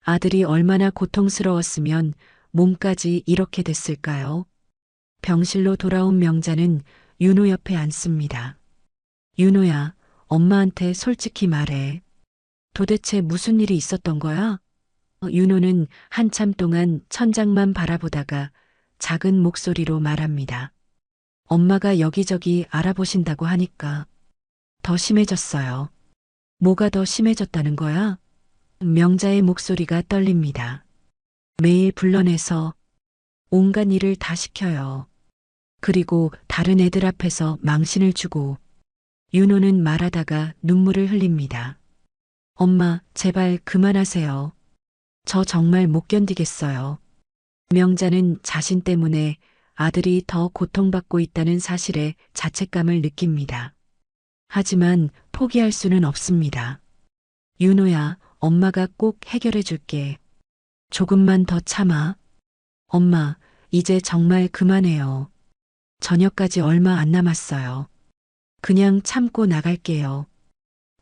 B: 아들이 얼마나 고통스러웠으면 몸까지 이렇게 됐을까요? 병실로 돌아온 명자는 윤호 옆에 앉습니다. 윤호야, 엄마한테 솔직히 말해. 도대체 무슨 일이 있었던 거야? 윤호는 한참 동안 천장만 바라보다가 작은 목소리로 말합니다. 엄마가 여기저기 알아보신다고 하니까 더 심해졌어요. 뭐가 더 심해졌다는 거야? 명자의 목소리가 떨립니다. 매일 불러내서 온갖 일을 다 시켜요. 그리고 다른 애들 앞에서 망신을 주고. 윤호는 말하다가 눈물을 흘립니다. 엄마, 제발 그만하세요. 저 정말 못 견디겠어요. 명자는 자신 때문에 아들이 더 고통받고 있다는 사실에 자책감을 느낍니다. 하지만 포기할 수는 없습니다. 윤호야, 엄마가 꼭 해결해 줄게. 조금만 더 참아. 엄마, 이제 정말 그만해요. 저녁까지 얼마 안 남았어요. 그냥 참고 나갈게요.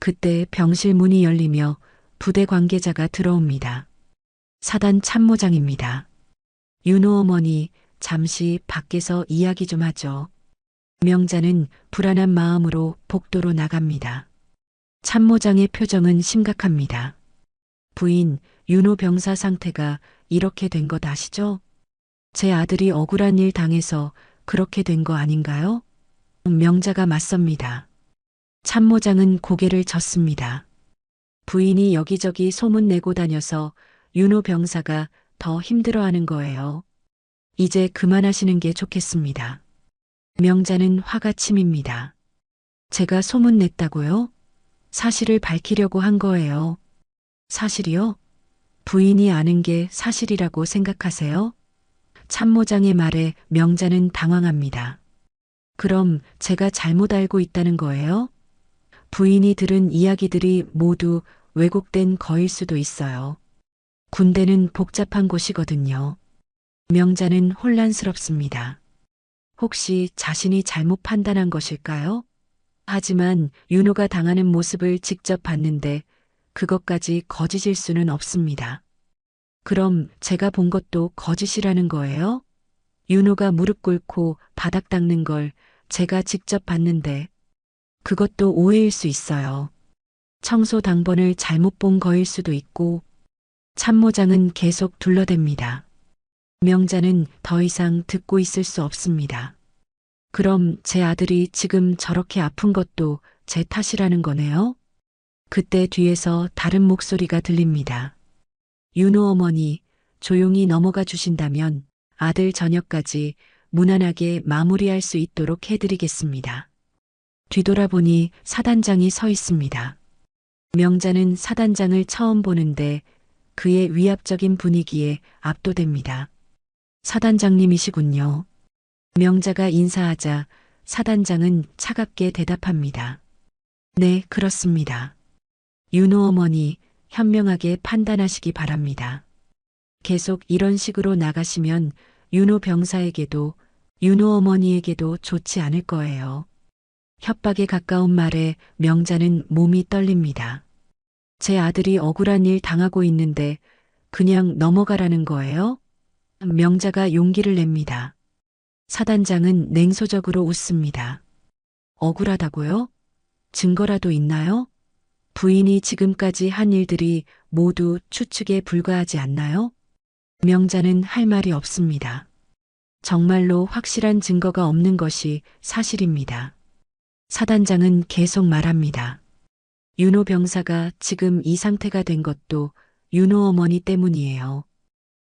B: 그때 병실 문이 열리며 부대 관계자가 들어옵니다. 사단 참모장입니다. 윤호 어머니, 잠시 밖에서 이야기 좀 하죠. 명자는 불안한 마음으로 복도로 나갑니다. 참모장의 표정은 심각합니다. 부인, 윤호 병사 상태가 이렇게 된 것 아시죠? 제 아들이 억울한 일 당해서 그렇게 된 거 아닌가요? 명자가 맞섭니다. 참모장은 고개를 젓습니다. 부인이 여기저기 소문내고 다녀서 윤호 병사가 더 힘들어하는 거예요. 이제 그만하시는 게 좋겠습니다. 명자는 화가 치밉니다. 제가 소문냈다고요? 사실을 밝히려고 한 거예요. 사실이요? 부인이 아는 게 사실이라고 생각하세요? 참모장의 말에 명자는 당황합니다. 그럼 제가 잘못 알고 있다는 거예요? 부인이 들은 이야기들이 모두 왜곡된 거일 수도 있어요. 군대는 복잡한 곳이거든요. 명자는 혼란스럽습니다. 혹시 자신이 잘못 판단한 것일까요? 하지만 윤호가 당하는 모습을 직접 봤는데 그것까지 거짓일 수는 없습니다. 그럼 제가 본 것도 거짓이라는 거예요? 윤호가 무릎 꿇고 바닥 닦는 걸 제가 직접 봤는데 그것도 오해일 수 있어요. 청소 당번을 잘못 본 거일 수도 있고. 참모장은 계속 둘러댑니다. 명자는 더 이상 듣고 있을 수 없습니다. 그럼 제 아들이 지금 저렇게 아픈 것도 제 탓이라는 거네요? 그때 뒤에서 다른 목소리가 들립니다. 윤호 어머니, 조용히 넘어가 주신다면 아들 저녁까지 무난하게 마무리할 수 있도록 해드리겠습니다. 뒤돌아보니 사단장이 서 있습니다. 명자는 사단장을 처음 보는데 그의 위압적인 분위기에 압도됩니다. 사단장님이시군요. 명자가 인사하자 사단장은 차갑게 대답합니다. 네, 그렇습니다. 윤호 어머니, 현명하게 판단하시기 바랍니다. 계속 이런 식으로 나가시면 윤호 병사에게도 윤호 어머니에게도 좋지 않을 거예요. 협박에 가까운 말에 명자는 몸이 떨립니다. 제 아들이 억울한 일 당하고 있는데 그냥 넘어가라는 거예요? 명자가 용기를 냅니다. 사단장은 냉소적으로 웃습니다. 억울하다고요? 증거라도 있나요? 부인이 지금까지 한 일들이 모두 추측에 불과하지 않나요? 명자는 할 말이 없습니다. 정말로 확실한 증거가 없는 것이 사실입니다. 사단장은 계속 말합니다. 윤호 병사가 지금 이 상태가 된 것도 윤호 어머니 때문이에요.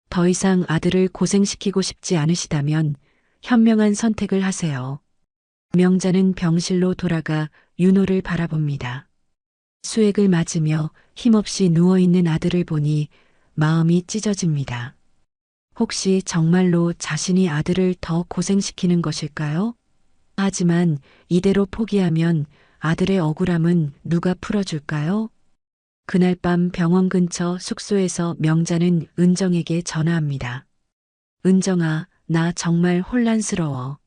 B: 더 이상 아들을 고생시키고 싶지 않으시다면 현명한 선택을 하세요. 명자는 병실로 돌아가 윤호를 바라봅니다. 수액을 맞으며 힘없이 누워있는 아들을 보니 마음이 찢어집니다. 혹시 정말로 자신이 아들을 더 고생시키는 것일까요? 하지만 이대로 포기하면 아들의 억울함은 누가 풀어줄까요? 그날 밤 병원 근처 숙소에서 명자는 은정에게 전화합니다. 은정아, 나 정말 혼란스러워.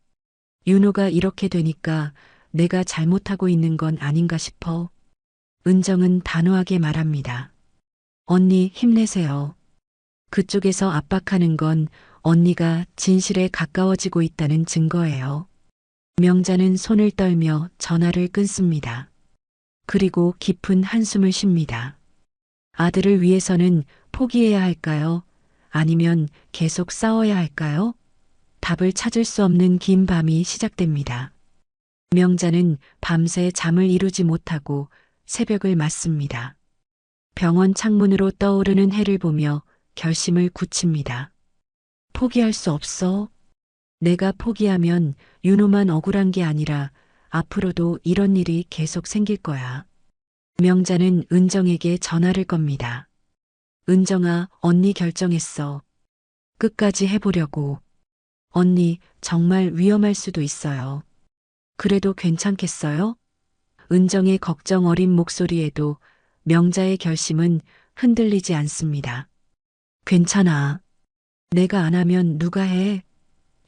B: 윤호가 이렇게 되니까 내가 잘못하고 있는 건 아닌가 싶어. 은정은 단호하게 말합니다. 언니 힘내세요. 그쪽에서 압박하는 건 언니가 진실에 가까워지고 있다는 증거예요. 명자는 손을 떨며 전화를 끊습니다. 그리고 깊은 한숨을 쉽니다. 아들을 위해서는 포기해야 할까요? 아니면 계속 싸워야 할까요? 답을 찾을 수 없는 긴 밤이 시작됩니다. 명자는 밤새 잠을 이루지 못하고 새벽을 맞습니다. 병원 창문으로 떠오르는 해를 보며 결심을 굳힙니다. 포기할 수 없어. 내가 포기하면 윤호만 억울한 게 아니라 앞으로도 이런 일이 계속 생길 거야. 명자는 은정에게 전화를 겁니다. 은정아, 언니 결정했어. 끝까지 해보려고. 언니, 정말 위험할 수도 있어요. 그래도 괜찮겠어요? 은정의 걱정 어린 목소리에도 명자의 결심은 흔들리지 않습니다. 괜찮아. 내가 안 하면 누가 해?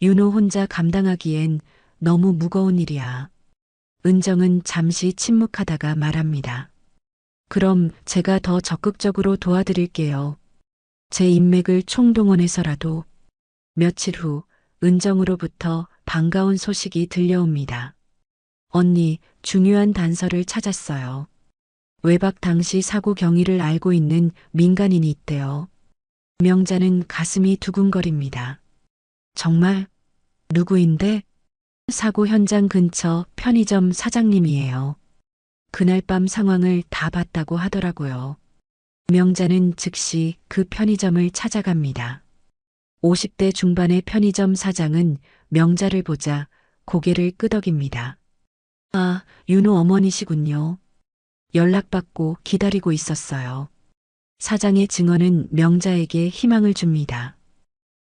B: 윤호 혼자 감당하기엔 너무 무거운 일이야. 은정은 잠시 침묵하다가 말합니다. 그럼 제가 더 적극적으로 도와드릴게요. 제 인맥을 총동원해서라도. 며칠 후 은정으로부터 반가운 소식이 들려옵니다. 언니, 중요한 단서를 찾았어요. 외박 당시 사고 경위를 알고 있는 민간인이 있대요. 명자는 가슴이 두근거립니다. 정말? 누구인데? 사고 현장 근처 편의점 사장님이에요. 그날 밤 상황을 다 봤다고 하더라고요. 명자는 즉시 그 편의점을 찾아갑니다. 50대 중반의 편의점 사장은 명자를 보자 고개를 끄덕입니다. 아, 윤호 어머니시군요. 연락받고 기다리고 있었어요. 사장의 증언은 명자에게 희망을 줍니다.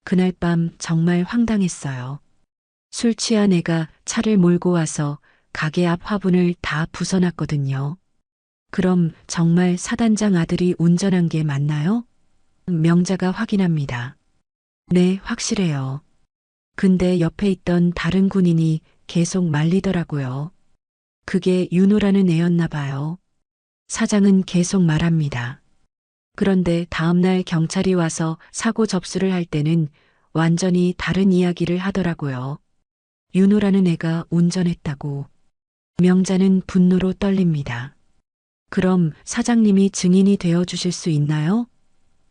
B: 그날 밤 정말 황당했어요. 술 취한 애가 차를 몰고 와서 가게 앞 화분을 다 부숴놨거든요. 그럼 정말 사단장 아들이 운전한 게 맞나요? 명자가 확인합니다. 네, 확실해요. 근데 옆에 있던 다른 군인이 계속 말리더라고요. 그게 윤호라는 애였나 봐요. 사장은 계속 말합니다. 그런데 다음날 경찰이 와서 사고 접수를 할 때는 완전히 다른 이야기를 하더라고요. 윤호라는 애가 운전했다고. 명자는 분노로 떨립니다. 그럼 사장님이 증인이 되어 주실 수 있나요?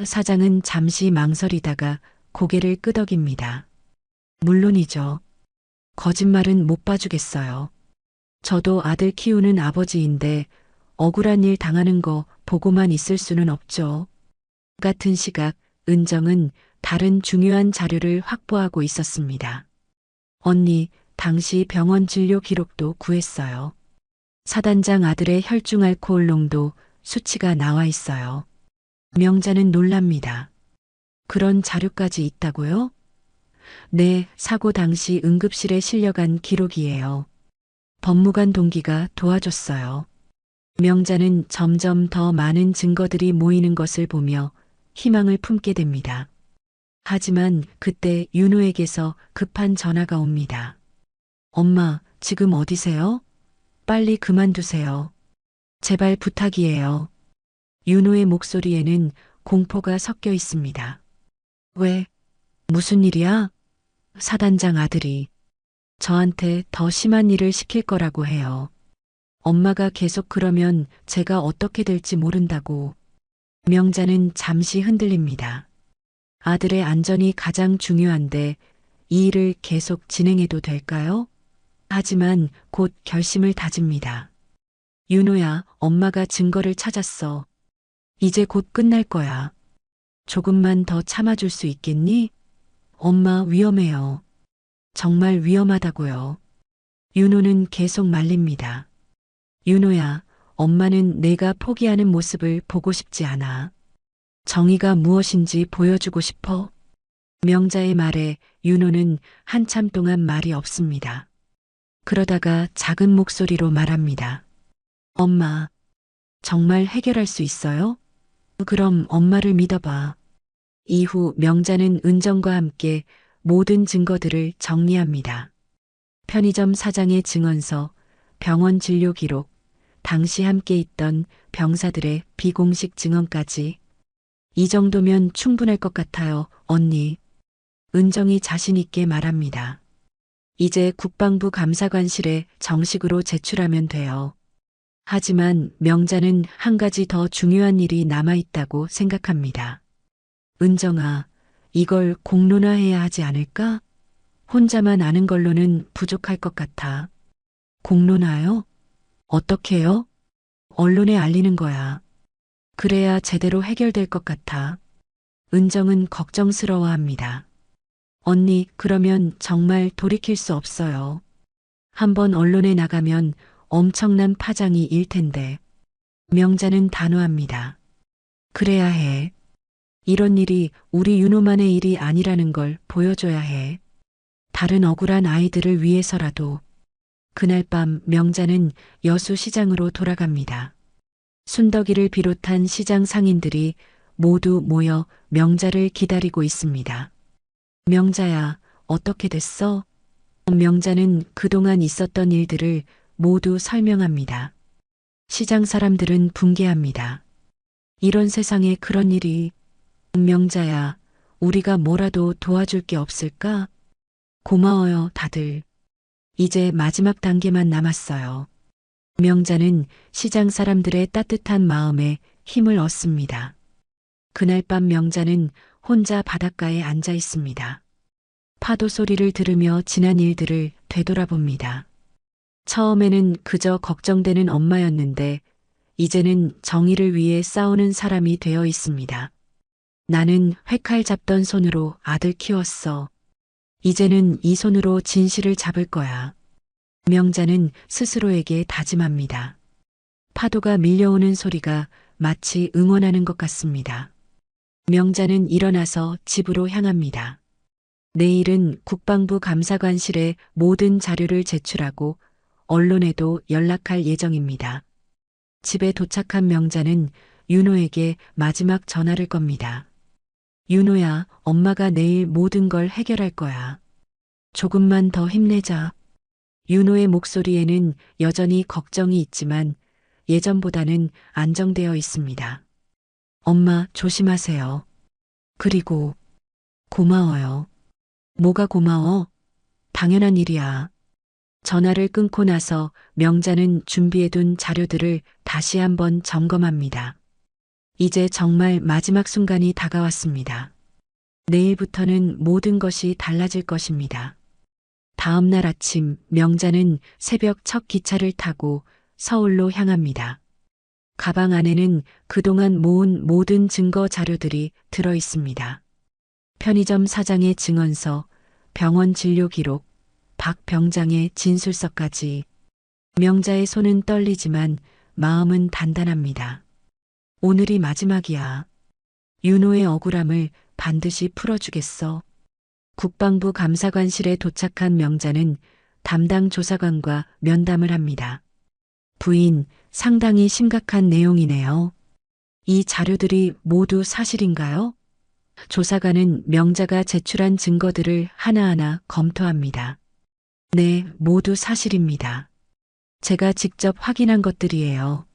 B: 사장은 잠시 망설이다가 고개를 끄덕입니다. 물론이죠. 거짓말은 못 봐주겠어요. 저도 아들 키우는 아버지인데 억울한 일 당하는 거 보고만 있을 수는 없죠. 같은 시각 은정은 다른 중요한 자료를 확보하고 있었습니다. 언니, 당시 병원 진료 기록도 구했어요. 사단장 아들의 혈중 알코올 농도 수치가 나와 있어요. 명자는 놀랍니다. 그런 자료까지 있다고요? 네, 사고 당시 응급실에 실려간 기록이에요. 법무관 동기가 도와줬어요. 명자는 점점 더 많은 증거들이 모이는 것을 보며 희망을 품게 됩니다. 하지만 그때 윤호에게서 급한 전화가 옵니다. 엄마, 지금 어디세요? 빨리 그만두세요. 제발 부탁이에요. 윤호의 목소리에는 공포가 섞여 있습니다. 왜? 무슨 일이야? 사단장 아들이 저한테 더 심한 일을 시킬 거라고 해요. 엄마가 계속 그러면 제가 어떻게 될지 모른다고. 명자는 잠시 흔들립니다. 아들의 안전이 가장 중요한데 이 일을 계속 진행해도 될까요? 하지만 곧 결심을 다집니다. 윤호야, 엄마가 증거를 찾았어. 이제 곧 끝날 거야. 조금만 더 참아줄 수 있겠니? 엄마 위험해요. 정말 위험하다고요. 윤호는 계속 말립니다. 윤호야, 엄마는 내가 포기하는 모습을 보고 싶지 않아. 정의가 무엇인지 보여주고 싶어. 명자의 말에 윤호는 한참 동안 말이 없습니다. 그러다가 작은 목소리로 말합니다. 엄마, 정말 해결할 수 있어요? 그럼 엄마를 믿어봐. 이후 명자는 은정과 함께 모든 증거들을 정리합니다. 편의점 사장의 증언서, 병원 진료 기록, 당시 함께 있던 병사들의 비공식 증언까지. 이 정도면 충분할 것 같아요, 언니. 은정이 자신 있게 말합니다. 이제 국방부 감사관실에 정식으로 제출하면 돼요. 하지만 명자는 한 가지 더 중요한 일이 남아있다고 생각합니다. 은정아, 이걸 공론화해야 하지 않을까? 혼자만 아는 걸로는 부족할 것 같아. 공론화요? 어떻게요? 언론에 알리는 거야. 그래야 제대로 해결될 것 같아. 은정은 걱정스러워합니다. 언니, 그러면 정말 돌이킬 수 없어요. 한번 언론에 나가면 엄청난 파장이 일 텐데. 명자는 단호합니다. 그래야 해. 이런 일이 우리 윤호만의 일이 아니라는 걸 보여줘야 해. 다른 억울한 아이들을 위해서라도. 그날 밤 명자는 여수 시장으로 돌아갑니다. 순덕이를 비롯한 시장 상인들이 모두 모여 명자를 기다리고 있습니다. 명자야, 어떻게 됐어? 명자는 그동안 있었던 일들을 모두 설명합니다. 시장 사람들은 붕괴합니다. 이런 세상에 그런 일이. 명자야, 우리가 뭐라도 도와줄 게 없을까? 고마워요, 다들. 이제 마지막 단계만 남았어요. 명자는 시장 사람들의 따뜻한 마음에 힘을 얻습니다. 그날 밤 명자는 혼자 바닷가에 앉아 있습니다. 파도 소리를 들으며 지난 일들을 되돌아봅니다. 처음에는 그저 걱정되는 엄마였는데 이제는 정의를 위해 싸우는 사람이 되어 있습니다. 나는 회칼 잡던 손으로 아들 키웠어. 이제는 이 손으로 진실을 잡을 거야. 명자는 스스로에게 다짐합니다. 파도가 밀려오는 소리가 마치 응원하는 것 같습니다. 명자는 일어나서 집으로 향합니다. 내일은 국방부 감사관실에 모든 자료를 제출하고 언론에도 연락할 예정입니다. 집에 도착한 명자는 윤호에게 마지막 전화를 겁니다. 윤호야, 엄마가 내일 모든 걸 해결할 거야. 조금만 더 힘내자. 윤호의 목소리에는 여전히 걱정이 있지만 예전보다는 안정되어 있습니다. 엄마, 조심하세요. 그리고 고마워요. 뭐가 고마워? 당연한 일이야. 전화를 끊고 나서 명자는 준비해둔 자료들을 다시 한번 점검합니다. 이제 정말 마지막 순간이 다가왔습니다. 내일부터는 모든 것이 달라질 것입니다. 다음 날 아침 명자는 새벽 첫 기차를 타고 서울로 향합니다. 가방 안에는 그동안 모은 모든 증거 자료들이 들어 있습니다. 편의점 사장의 증언서, 병원 진료 기록, 박 병장의 진술서까지. 명자의 손은 떨리지만 마음은 단단합니다. 오늘이 마지막이야. 윤호의 억울함을 반드시 풀어주겠어. 국방부 감사관실에 도착한 명자는 담당 조사관과 면담을 합니다. 부인, 상당히 심각한 내용이네요. 이 자료들이 모두 사실인가요? 조사관은 명자가 제출한 증거들을 하나하나 검토합니다. 네, 모두 사실입니다. 제가 직접 확인한 것들이에요.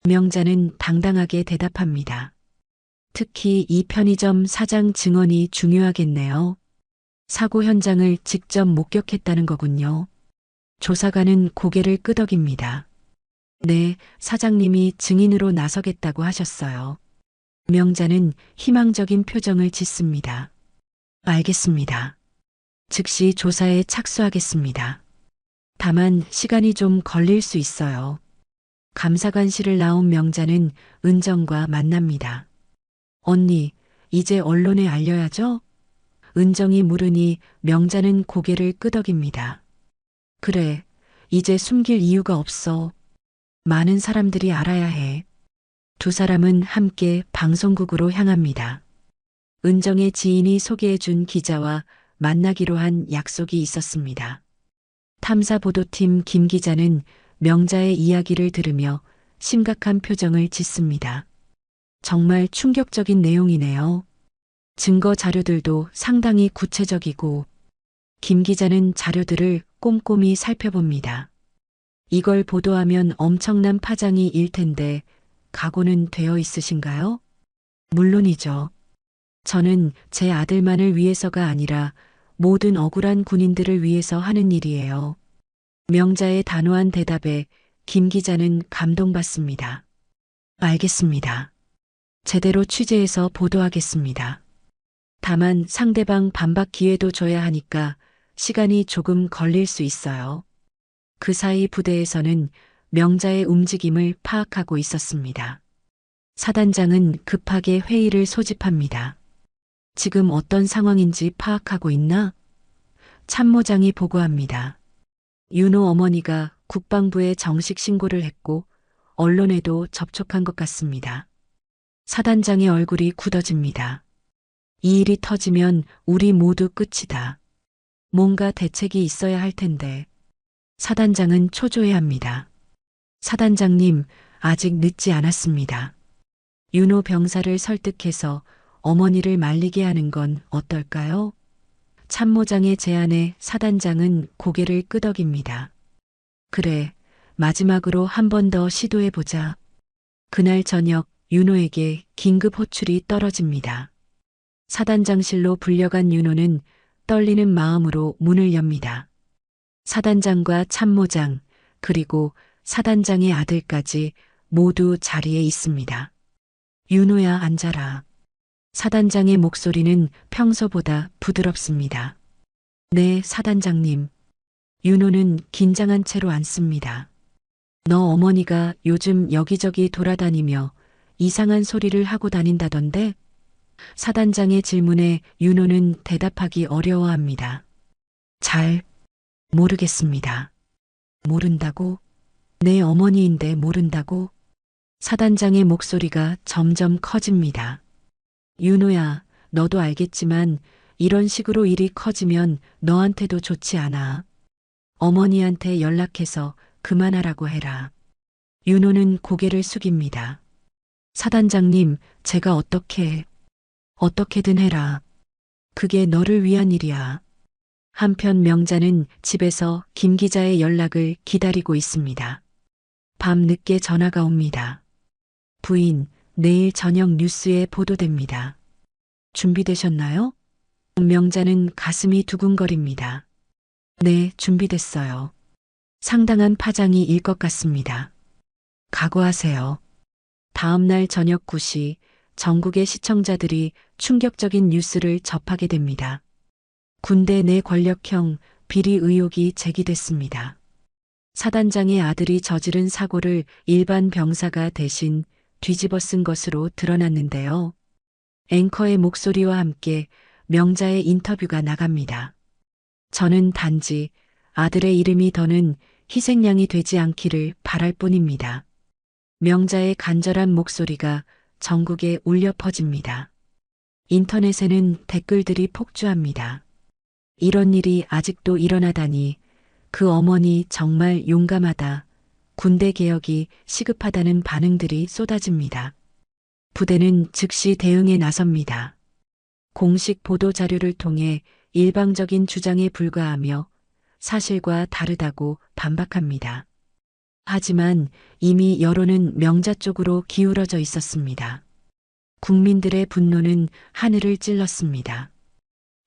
B: 명자는 당당하게 대답합니다. 특히 이 편의점 사장 증언이 중요하겠네요. 사고 현장을 직접 목격했다는 거군요. 조사관은 고개를 끄덕입니다. 네, 사장님이 증인으로 나서겠다고 하셨어요. 명자는 희망적인 표정을 짓습니다. 알겠습니다. 즉시 조사에 착수하겠습니다. 다만 시간이 좀 걸릴 수 있어요. 감사관실을 나온 명자는 은정과 만납니다. 언니, 이제 언론에 알려야죠? 은정이 물으니 명자는 고개를 끄덕입니다. 그래, 이제 숨길 이유가 없어. 많은 사람들이 알아야 해. 두 사람은 함께 방송국으로 향합니다. 은정의 지인이 소개해준 기자와 만나기로 한 약속이 있었습니다. 탐사보도팀 김 기자는 명자의 이야기를 들으며 심각한 표정을 짓습니다. 정말 충격적인 내용이네요. 증거 자료들도 상당히 구체적이고 김 기자는 자료들을 꼼꼼히 살펴봅니다. 이걸 보도하면 엄청난 파장이 일 텐데 각오는 되어 있으신가요? 물론이죠. 저는 제 아들만을 위해서가 아니라 모든 억울한 군인들을 위해서 하는 일이에요. 명자의 단호한 대답에 김 기자는 감동받습니다. 알겠습니다. 제대로 취재해서 보도하겠습니다. 다만 상대방 반박 기회도 줘야 하니까 시간이 조금 걸릴 수 있어요. 그 사이 부대에서는 명자의 움직임을 파악하고 있었습니다. 사단장은 급하게 회의를 소집합니다. 지금 어떤 상황인지 파악하고 있나? 참모장이 보고합니다. 윤호 어머니가 국방부에 정식 신고를 했고 언론에도 접촉한 것 같습니다. 사단장의 얼굴이 굳어집니다. 이 일이 터지면 우리 모두 끝이다. 뭔가 대책이 있어야 할 텐데. 사단장은 초조해합니다. 사단장님, 아직 늦지 않았습니다. 윤호 병사를 설득해서 어머니를 말리게 하는 건 어떨까요? 참모장의 제안에 사단장은 고개를 끄덕입니다. 그래, 마지막으로 한 번 더 시도해보자. 그날 저녁 윤호에게 긴급 호출이 떨어집니다. 사단장실로 불려간 윤호는 떨리는 마음으로 문을 엽니다. 사단장과 참모장, 그리고 사단장의 아들까지 모두 자리에 있습니다. 윤호야, 앉아라. 사단장의 목소리는 평소보다 부드럽습니다. 네, 사단장님. 윤호는 긴장한 채로 앉습니다. 너 어머니가 요즘 여기저기 돌아다니며 이상한 소리를 하고 다닌다던데? 사단장의 질문에 윤호는 대답하기 어려워합니다. 잘 모르겠습니다. 모른다고? 내 어머니인데 모른다고? 사단장의 목소리가 점점 커집니다. 윤호야, 너도 알겠지만 이런 식으로 일이 커지면 너한테도 좋지 않아. 어머니한테 연락해서 그만하라고 해라. 윤호는 고개를 숙입니다. 사단장님, 제가 어떻게든 해라. 그게 너를 위한 일이야. 한편 명자는 집에서 김 기자의 연락을 기다리고 있습니다. 밤 늦게 전화가 옵니다. 부인, 내일 저녁 뉴스에 보도됩니다. 준비되셨나요? 명자는 가슴이 두근거립니다. 네, 준비됐어요. 상당한 파장이 일 것 같습니다. 각오하세요. 다음 날 저녁 9시 전국의 시청자들이 충격적인 뉴스를 접하게 됩니다. 군대 내 권력형 비리 의혹이 제기됐습니다. 사단장의 아들이 저지른 사고를 일반 병사가 대신 뒤집어 쓴 것으로 드러났는데요. 앵커의 목소리와 함께 명자의 인터뷰가 나갑니다. 저는 단지 아들의 이름이 더는 희생양이 되지 않기를 바랄 뿐입니다. 명자의 간절한 목소리가 전국에 울려 퍼집니다. 인터넷에는 댓글들이 폭주합니다. 이런 일이 아직도 일어나다니 그 어머니 정말 용감하다. 군대 개혁이 시급하다는 반응들이 쏟아집니다. 부대는 즉시 대응에 나섭니다. 공식 보도 자료를 통해 일방적인 주장에 불과하며 사실과 다르다고 반박합니다. 하지만 이미 여론은 명자 쪽으로 기울어져 있었습니다. 국민들의 분노는 하늘을 찔렀습니다.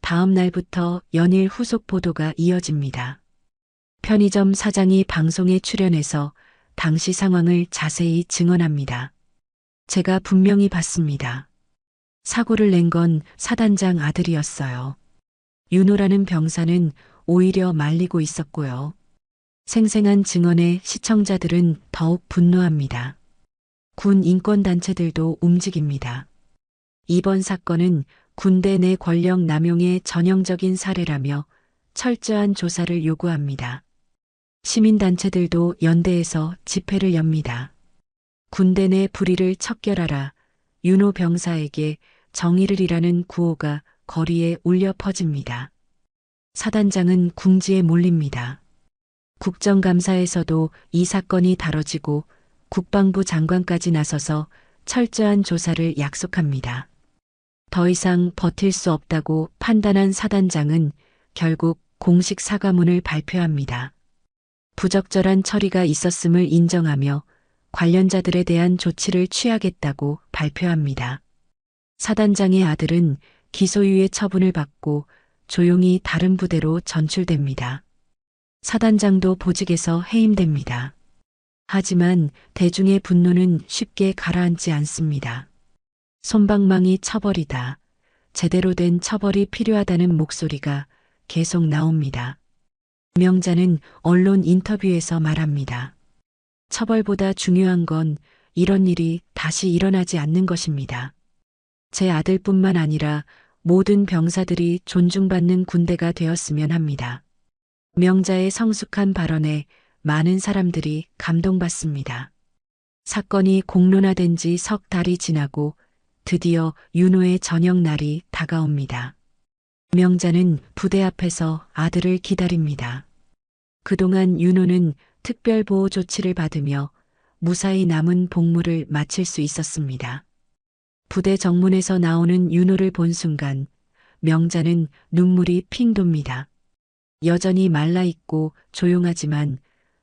B: 다음 날부터 연일 후속 보도가 이어집니다. 편의점 사장이 방송에 출연해서 당시 상황을 자세히 증언합니다. 제가 분명히 봤습니다. 사고를 낸 건 사단장 아들이었어요. 윤호라는 병사는 오히려 말리고 있었고요. 생생한 증언에 시청자들은 더욱 분노합니다. 군 인권단체들도 움직입니다. 이번 사건은 군대 내 권력 남용의 전형적인 사례라며 철저한 조사를 요구합니다. 시민단체들도 연대해서 집회를 엽니다. 군대 내 불의를 척결하라, 윤호 병사에게 정의를 이라는 구호가 거리에 울려 퍼집니다. 사단장은 궁지에 몰립니다. 국정감사에서도 이 사건이 다뤄지고 국방부 장관까지 나서서 철저한 조사를 약속합니다. 더 이상 버틸 수 없다고 판단한 사단장은 결국 공식 사과문을 발표합니다. 부적절한 처리가 있었음을 인정하며 관련자들에 대한 조치를 취하겠다고 발표합니다. 사단장의 아들은 기소유예 처분을 받고 조용히 다른 부대로 전출됩니다. 사단장도 보직에서 해임됩니다. 하지만 대중의 분노는 쉽게 가라앉지 않습니다. 솜방망이 처벌이다. 제대로 된 처벌이 필요하다는 목소리가 계속 나옵니다. 명자는 언론 인터뷰에서 말합니다. 처벌보다 중요한 건 이런 일이 다시 일어나지 않는 것입니다. 제 아들뿐만 아니라 모든 병사들이 존중받는 군대가 되었으면 합니다. 명자의 성숙한 발언에 많은 사람들이 감동받습니다. 사건이 공론화된 지 석 달이 지나고 드디어 윤호의 저녁날이 다가옵니다. 명자는 부대 앞에서 아들을 기다립니다. 그동안 윤호는 특별보호 조치를 받으며 무사히 남은 복무를 마칠 수 있었습니다. 부대 정문에서 나오는 윤호를 본 순간 명자는 눈물이 핑 돕니다. 여전히 말라있고 조용하지만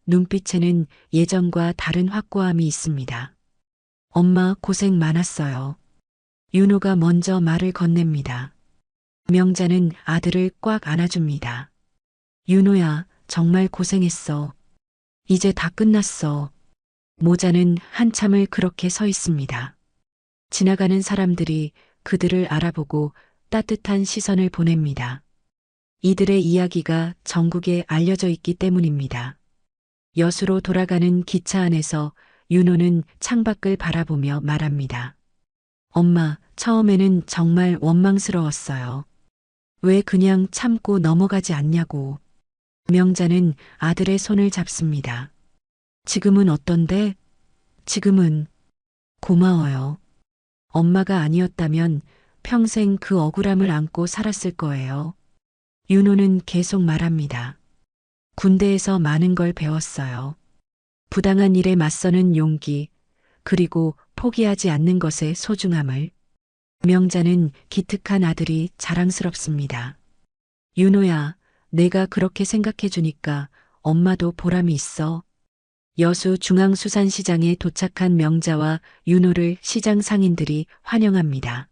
B: 눈빛에는 예전과 다른 확고함이 있습니다. 엄마 고생 많았어요. 윤호가 먼저 말을 건넵니다. 명자는 아들을 꽉 안아줍니다. 윤호야, 정말 고생했어. 이제 다 끝났어. 모자는 한참을 그렇게 서 있습니다. 지나가는 사람들이 그들을 알아보고 따뜻한 시선을 보냅니다. 이들의 이야기가 전국에 알려져 있기 때문입니다. 여수로 돌아가는 기차 안에서 윤호는 창밖을 바라보며 말합니다. 엄마, 처음에는 정말 원망스러웠어요. 왜 그냥 참고 넘어가지 않냐고. 명자는 아들의 손을 잡습니다. 지금은 어떤데? 지금은 고마워요. 엄마가 아니었다면 평생 그 억울함을 안고 살았을 거예요. 윤호는 계속 말합니다. 군대에서 많은 걸 배웠어요. 부당한 일에 맞서는 용기, 그리고 포기하지 않는 것의 소중함을. 명자는 기특한 아들이 자랑스럽습니다. 윤호야, 내가 그렇게 생각해 주니까 엄마도 보람이 있어. 여수 중앙수산시장에 도착한 명자와 윤호를 시장 상인들이 환영합니다.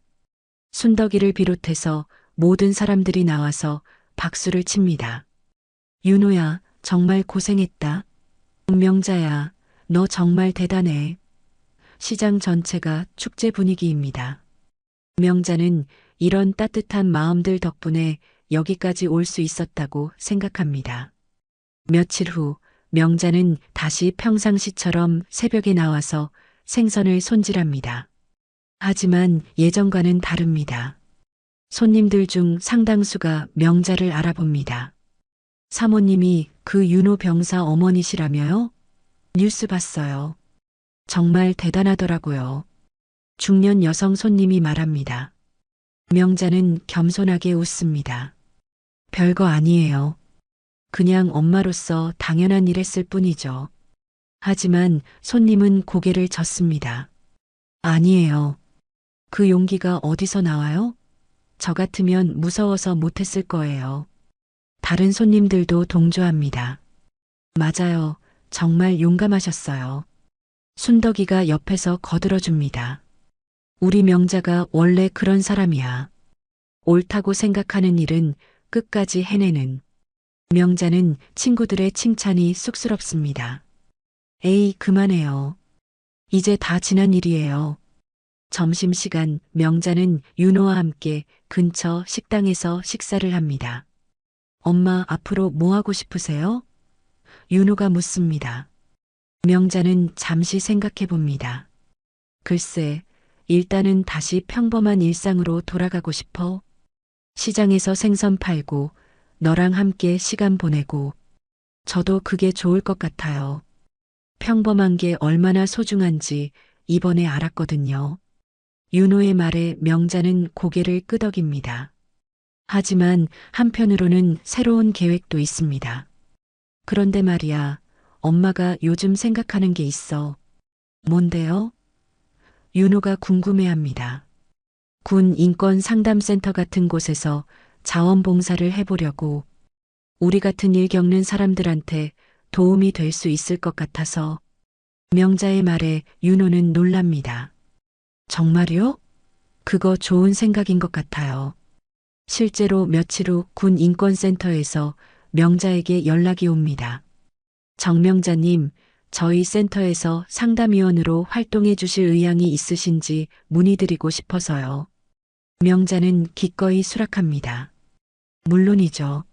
B: 순덕이를 비롯해서 모든 사람들이 나와서 박수를 칩니다. 윤호야, 정말 고생했다. 명자야, 너 정말 대단해. 시장 전체가 축제 분위기입니다. 명자는 이런 따뜻한 마음들 덕분에 여기까지 올 수 있었다고 생각합니다. 며칠 후 명자는 다시 평상시처럼 새벽에 나와서 생선을 손질합니다. 하지만 예전과는 다릅니다. 손님들 중 상당수가 명자를 알아봅니다. 사모님이 그 윤호 병사 어머니시라며요? 뉴스 봤어요. 정말 대단하더라고요. 중년 여성 손님이 말합니다. 명자는 겸손하게 웃습니다. 별거 아니에요. 그냥 엄마로서 당연한 일 했을 뿐이죠. 하지만 손님은 고개를 젓습니다. 아니에요. 그 용기가 어디서 나와요? 저 같으면 무서워서 못했을 거예요. 다른 손님들도 동조합니다. 맞아요. 정말 용감하셨어요. 순덕이가 옆에서 거들어줍니다. 우리 명자가 원래 그런 사람이야. 옳다고 생각하는 일은 끝까지 해내는. 명자는 친구들의 칭찬이 쑥스럽습니다. 에이, 그만해요. 이제 다 지난 일이에요. 점심시간 명자는 윤호와 함께 근처 식당에서 식사를 합니다. 엄마, 앞으로 뭐 하고 싶으세요? 윤호가 묻습니다. 명자는 잠시 생각해 봅니다. 글쎄, 일단은 다시 평범한 일상으로 돌아가고 싶어. 시장에서 생선 팔고 너랑 함께 시간 보내고 저도 그게 좋을 것 같아요. 평범한 게 얼마나 소중한지 이번에 알았거든요. 윤호의 말에 명자는 고개를 끄덕입니다. 하지만 한편으로는 새로운 계획도 있습니다. 그런데 말이야, 엄마가 요즘 생각하는 게 있어. 뭔데요? 윤호가 궁금해합니다. 군 인권 상담센터 같은 곳에서 자원봉사를 해보려고. 우리 같은 일 겪는 사람들한테 도움이 될 수 있을 것 같아서. 명자의 말에 윤호는 놀랍니다. 정말요? 그거 좋은 생각인 것 같아요. 실제로 며칠 후 군 인권센터에서 명자에게 연락이 옵니다. 정명자님, 저희 센터에서 상담위원으로 활동해 주실 의향이 있으신지 문의드리고 싶어서요. 명자는 기꺼이 수락합니다. 물론이죠.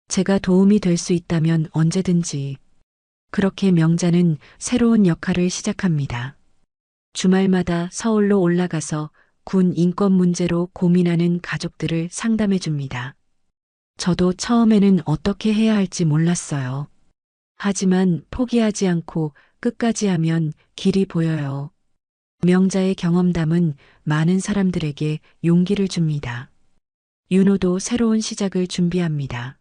B: 제가 도움이 될 수 있다면 언제든지. 그렇게 명자는 새로운 역할을 시작합니다. 주말마다 서울로 올라가서 군 인권 문제로 고민하는 가족들을 상담해 줍니다. 저도 처음에는 어떻게 해야 할지 몰랐어요. 하지만 포기하지 않고 끝까지 하면 길이 보여요. 명자의 경험담은 많은 사람들에게 용기를 줍니다. 윤호도 새로운 시작을 준비합니다.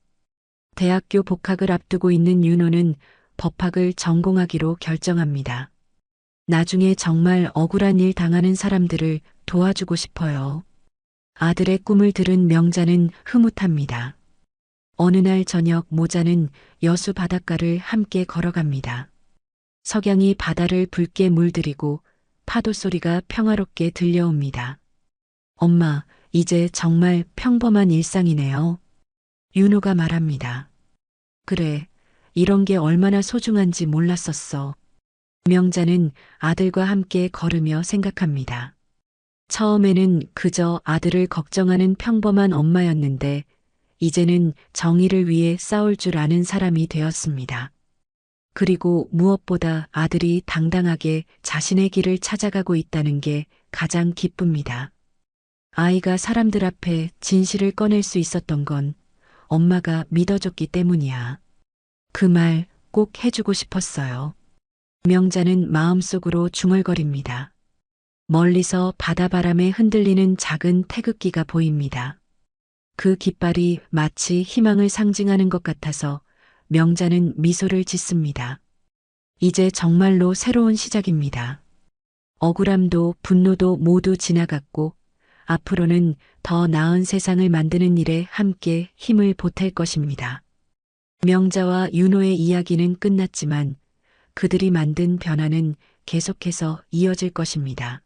B: 대학교 복학을 앞두고 있는 윤호는 법학을 전공하기로 결정합니다. 나중에 정말 억울한 일 당하는 사람들을 도와주고 싶어요. 아들의 꿈을 들은 명자는 흐뭇합니다. 어느 날 저녁 모자는 여수 바닷가를 함께 걸어갑니다. 석양이 바다를 붉게 물들이고 파도 소리가 평화롭게 들려옵니다. 엄마, 이제 정말 평범한 일상이네요. 윤호가 말합니다. 그래, 이런 게 얼마나 소중한지 몰랐었어. 명자는 아들과 함께 걸으며 생각합니다. 처음에는 그저 아들을 걱정하는 평범한 엄마였는데 이제는 정의를 위해 싸울 줄 아는 사람이 되었습니다. 그리고 무엇보다 아들이 당당하게 자신의 길을 찾아가고 있다는 게 가장 기쁩니다. 아이가 사람들 앞에 진실을 꺼낼 수 있었던 건 엄마가 믿어줬기 때문이야. 그 말 꼭 해주고 싶었어요. 명자는 마음속으로 중얼거립니다. 멀리서 바다바람에 흔들리는 작은 태극기가 보입니다. 그 깃발이 마치 희망을 상징하는 것 같아서 명자는 미소를 짓습니다. 이제 정말로 새로운 시작입니다. 억울함도 분노도 모두 지나갔고 앞으로는 더 나은 세상을 만드는 일에 함께 힘을 보탤 것입니다. 명자와 윤호의 이야기는 끝났지만 그들이 만든 변화는 계속해서 이어질 것입니다.